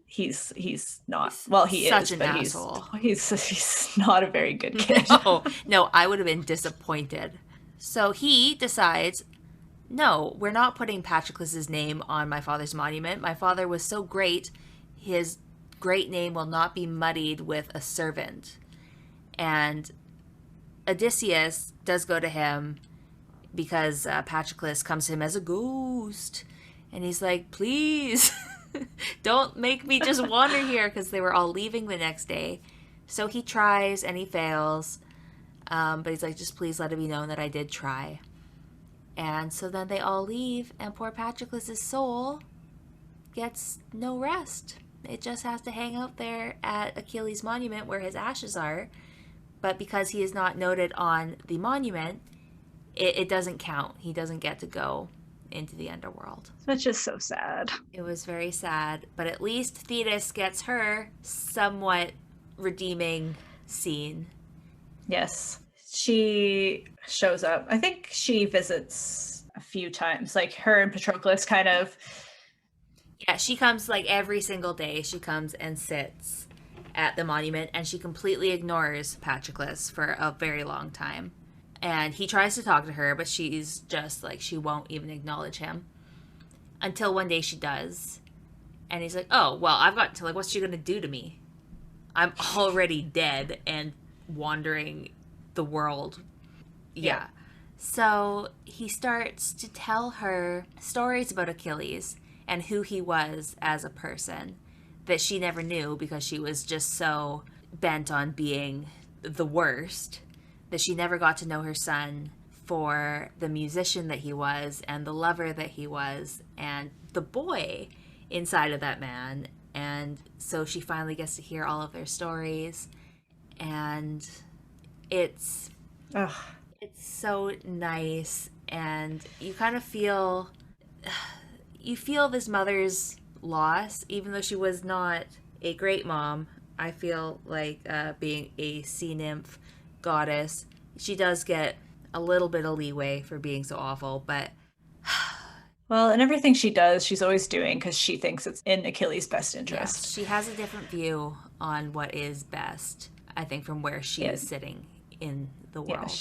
he's not. Well, he such is, an but asshole. He's not a very good kid. No, I would have been disappointed. So he decides, no, we're not putting Patroclus's name on my father's monument. My father was so great, his great name will not be muddied with a servant. And Odysseus does go to him because Patroclus comes to him as a ghost. And he's like, please, don't make me just wander here, because they were all leaving the next day. So he tries and he fails. But he's like, just please let it be known that I did try. And so then they all leave, and poor Patroclus's soul gets no rest. It just has to hang out there at Achilles' monument where his ashes are. But because he is not noted on the monument, it doesn't count. He doesn't get to go into the underworld. Which is so sad. It was very sad, but at least Thetis gets her somewhat redeeming scene. Yes. She shows up. I think she visits a few times. Like her and Patroclus kind of. Yeah, she comes like every single day. She comes and sits at the monument, and she completely ignores Patroclus for a very long time. And he tries to talk to her, but she's just like, she won't even acknowledge him. Until one day she does. And he's like, oh, well, I've got to, like, what's she going to do to me? I'm already dead and wandering the world. Yeah. So he starts to tell her stories about Achilles and who he was as a person that she never knew because she was just so bent on being the worst that she never got to know her son for the musician that he was and the lover that he was and the boy inside of that man. And so she finally gets to hear all of their stories, and it's so nice, and you kind of feel this mother's loss, even though she was not a great mom. I feel like being a sea nymph goddess, she does get a little bit of leeway for being so awful, but well, and everything she does, she's always doing because she thinks it's in Achilles' best interest. she has a different view on what is best, I think, from where she is sitting in the world.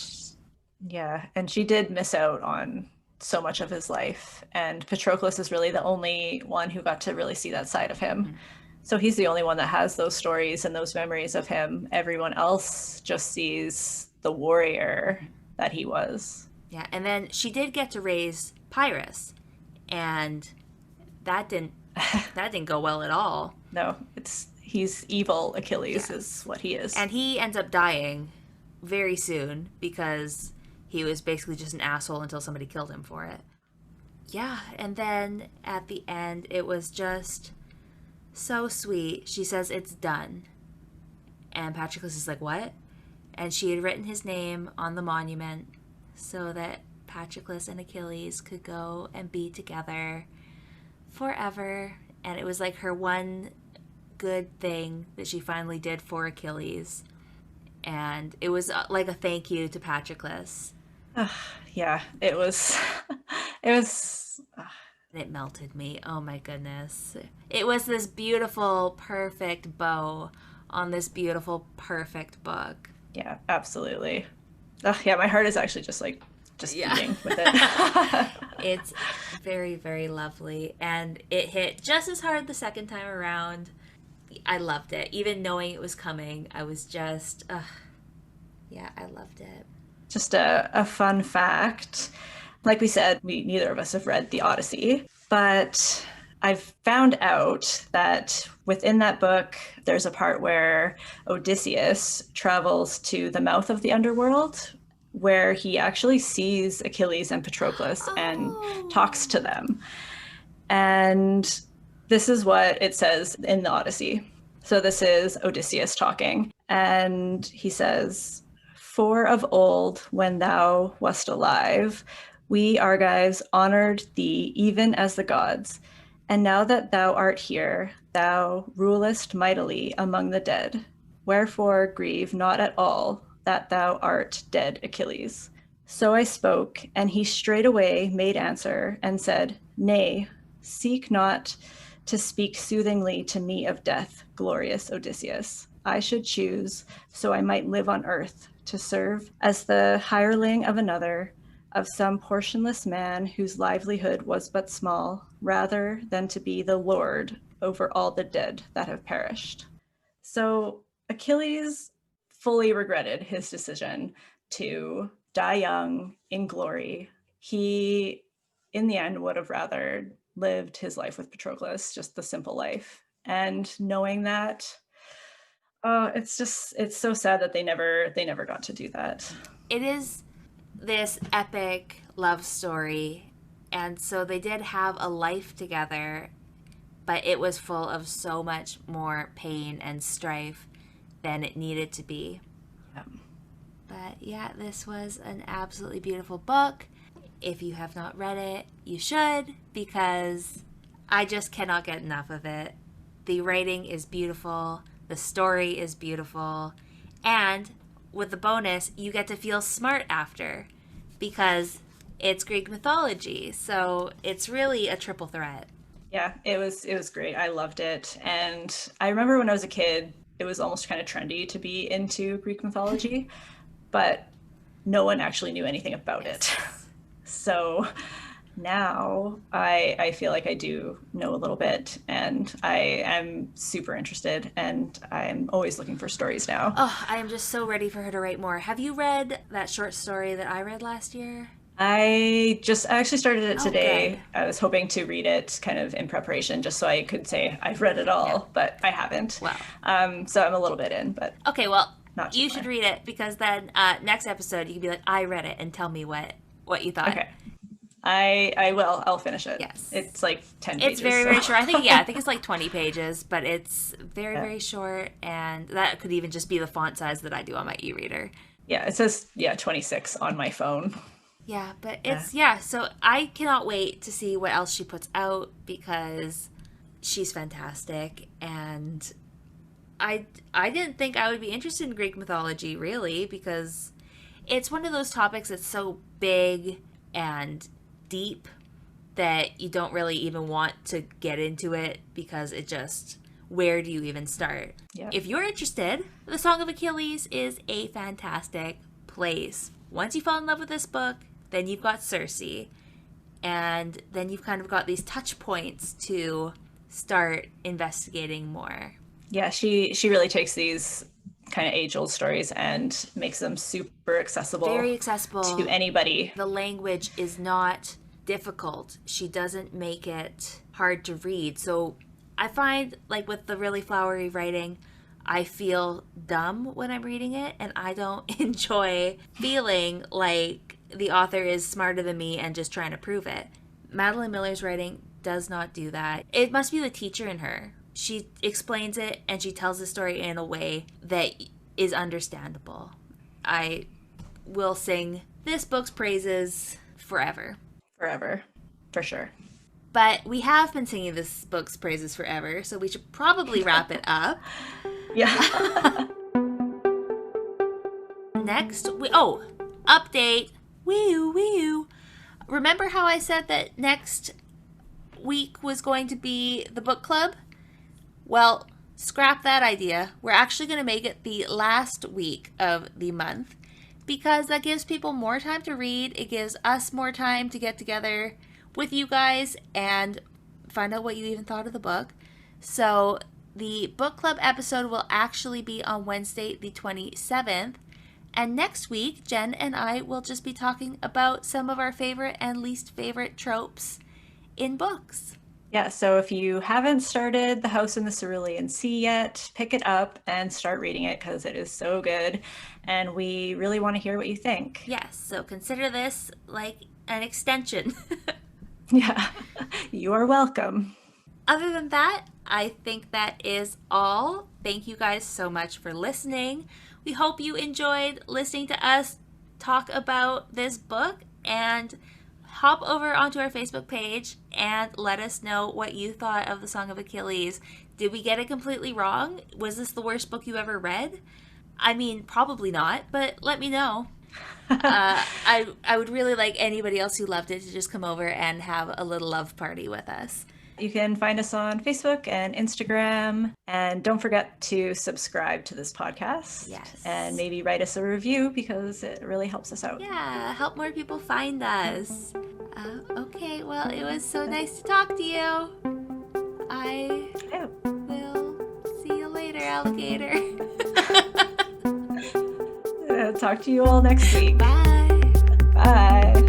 Yeah, and she did miss out on so much of his life, and Patroclus is really the only one who got to really see that side of him. Mm-hmm. So he's the only one that has those stories and those memories of him. Everyone else just sees the warrior that he was. Yeah, and then she did get to raise Pyrrhus, and that didn't go well at all. No, he's evil Achilles is what he is. And he ends up dying very soon because he was basically just an asshole until somebody killed him for it. Yeah, and then at the end, it was just so sweet. She says it's done. And Patroclus is like, what? And she had written his name on the monument so that Patroclus and Achilles could go and be together forever. And it was like her one good thing that she finally did for Achilles. And it was like a thank you to Patroclus. Yeah, it was. It melted me. Oh my goodness. It was this beautiful, perfect bow on this beautiful, perfect book. Yeah, absolutely. Yeah, my heart is actually just beating with it. It's very, very lovely. And it hit just as hard the second time around. I loved it. Even knowing it was coming, I was just, I loved it. Just a fun fact. Like we said, neither of us have read the Odyssey, but I've found out that within that book, there's a part where Odysseus travels to the mouth of the underworld, where he actually sees Achilles and Patroclus and talks to them. And this is what it says in the Odyssey. So this is Odysseus talking, and he says, "For of old, when thou wast alive, we Argives honored thee even as the gods. And now that thou art here, thou rulest mightily among the dead. Wherefore grieve not at all that thou art dead, Achilles." So I spoke, and he straightway made answer and said, "Nay, seek not to speak soothingly to me of death, glorious Odysseus. I should choose, so I might live on earth, to serve as the hireling of another, of some portionless man whose livelihood was but small, rather than to be the lord over all the dead that have perished." So Achilles fully regretted his decision to die young in glory. He, in the end, would have rather lived his life with Patroclus, just the simple life. And knowing that, it's so sad that they never got to do that. It is this epic love story, and so they did have a life together, but it was full of so much more pain and strife than it needed to be. Yep. But yeah, this was an absolutely beautiful book. If you have not read it, you should, because I just cannot get enough of it. The writing is beautiful. The story is beautiful. And with the bonus, you get to feel smart after, because it's Greek mythology. So it's really a triple threat. Yeah, it was great. I loved it. And I remember when I was a kid, it was almost kind of trendy to be into Greek mythology, but no one actually knew anything about it. So now I feel like I do know a little bit, and I am super interested, and I'm always looking for stories now. Oh, I am just so ready for her to write more. Have you read that short story that I read last year? I actually started it today. Good. I was hoping to read it kind of in preparation just so I could say I've read it all, but I haven't. Wow. So I'm a little bit in, but okay, well, not you should read it, because then next episode you can be like, I read it, and tell me what you thought. Okay. I will. I'll finish it. Yes. It's like 10 pages. It's very, very short. I think it's like 20 pages, but it's very, very short, and that could even just be the font size that I do on my e-reader. Yeah, it says 26 on my phone. Yeah, but it's, so I cannot wait to see what else she puts out, because she's fantastic, and I didn't think I would be interested in Greek mythology, really, because it's one of those topics that's so big and deep that you don't really even want to get into it, because it just, where do you even start? Yeah. If you're interested, the Song of Achilles is a fantastic place. Once you fall in love with this book, then you've got Circe, and then you've kind of got these touch points to start investigating more. Yeah, she really takes these kind of age-old stories and makes them super accessible. Very accessible to anybody. The language is not difficult. She doesn't make it hard to read. So I find, like, with the really flowery writing, I feel dumb when I'm reading it, and I don't enjoy feeling like the author is smarter than me and just trying to prove it. Madeline Miller's writing does not do that. It must be the teacher in her. She explains it, and she tells the story in a way that is understandable. I will sing this book's praises forever. Forever, for sure. But we have been singing this book's praises forever, so we should probably wrap it up. Yeah. Next, update. Wee-oo. Remember how I said that next week was going to be the book club? Well, scrap that idea. We're actually going to make it the last week of the month, because that gives people more time to read. It gives us more time to get together with you guys and find out what you even thought of the book. So the book club episode will actually be on Wednesday the 27th. And next week, Jen and I will just be talking about some of our favorite and least favorite tropes in books. Yeah, so if you haven't started The House in the Cerulean Sea yet, pick it up and start reading it, because it is so good. And we really want to hear what you think. Yes, so consider this like an extension. Yeah, you are welcome. Other than that, I think that is all. Thank you guys so much for listening. We hope you enjoyed listening to us talk about this book, and hop over onto our Facebook page and let us know what you thought of the Song of Achilles. Did we get it completely wrong? Was this the worst book you ever read? I mean, probably not, but let me know. I would really like anybody else who loved it to just come over and have a little love party with us. You can find us on Facebook and Instagram. And don't forget to subscribe to this podcast. Yes. And maybe write us a review, because it really helps us out. Yeah, help more people find us. Okay, well, it was so nice to talk to you. I will see you later, alligator. Talk to you all next week. Bye. Bye.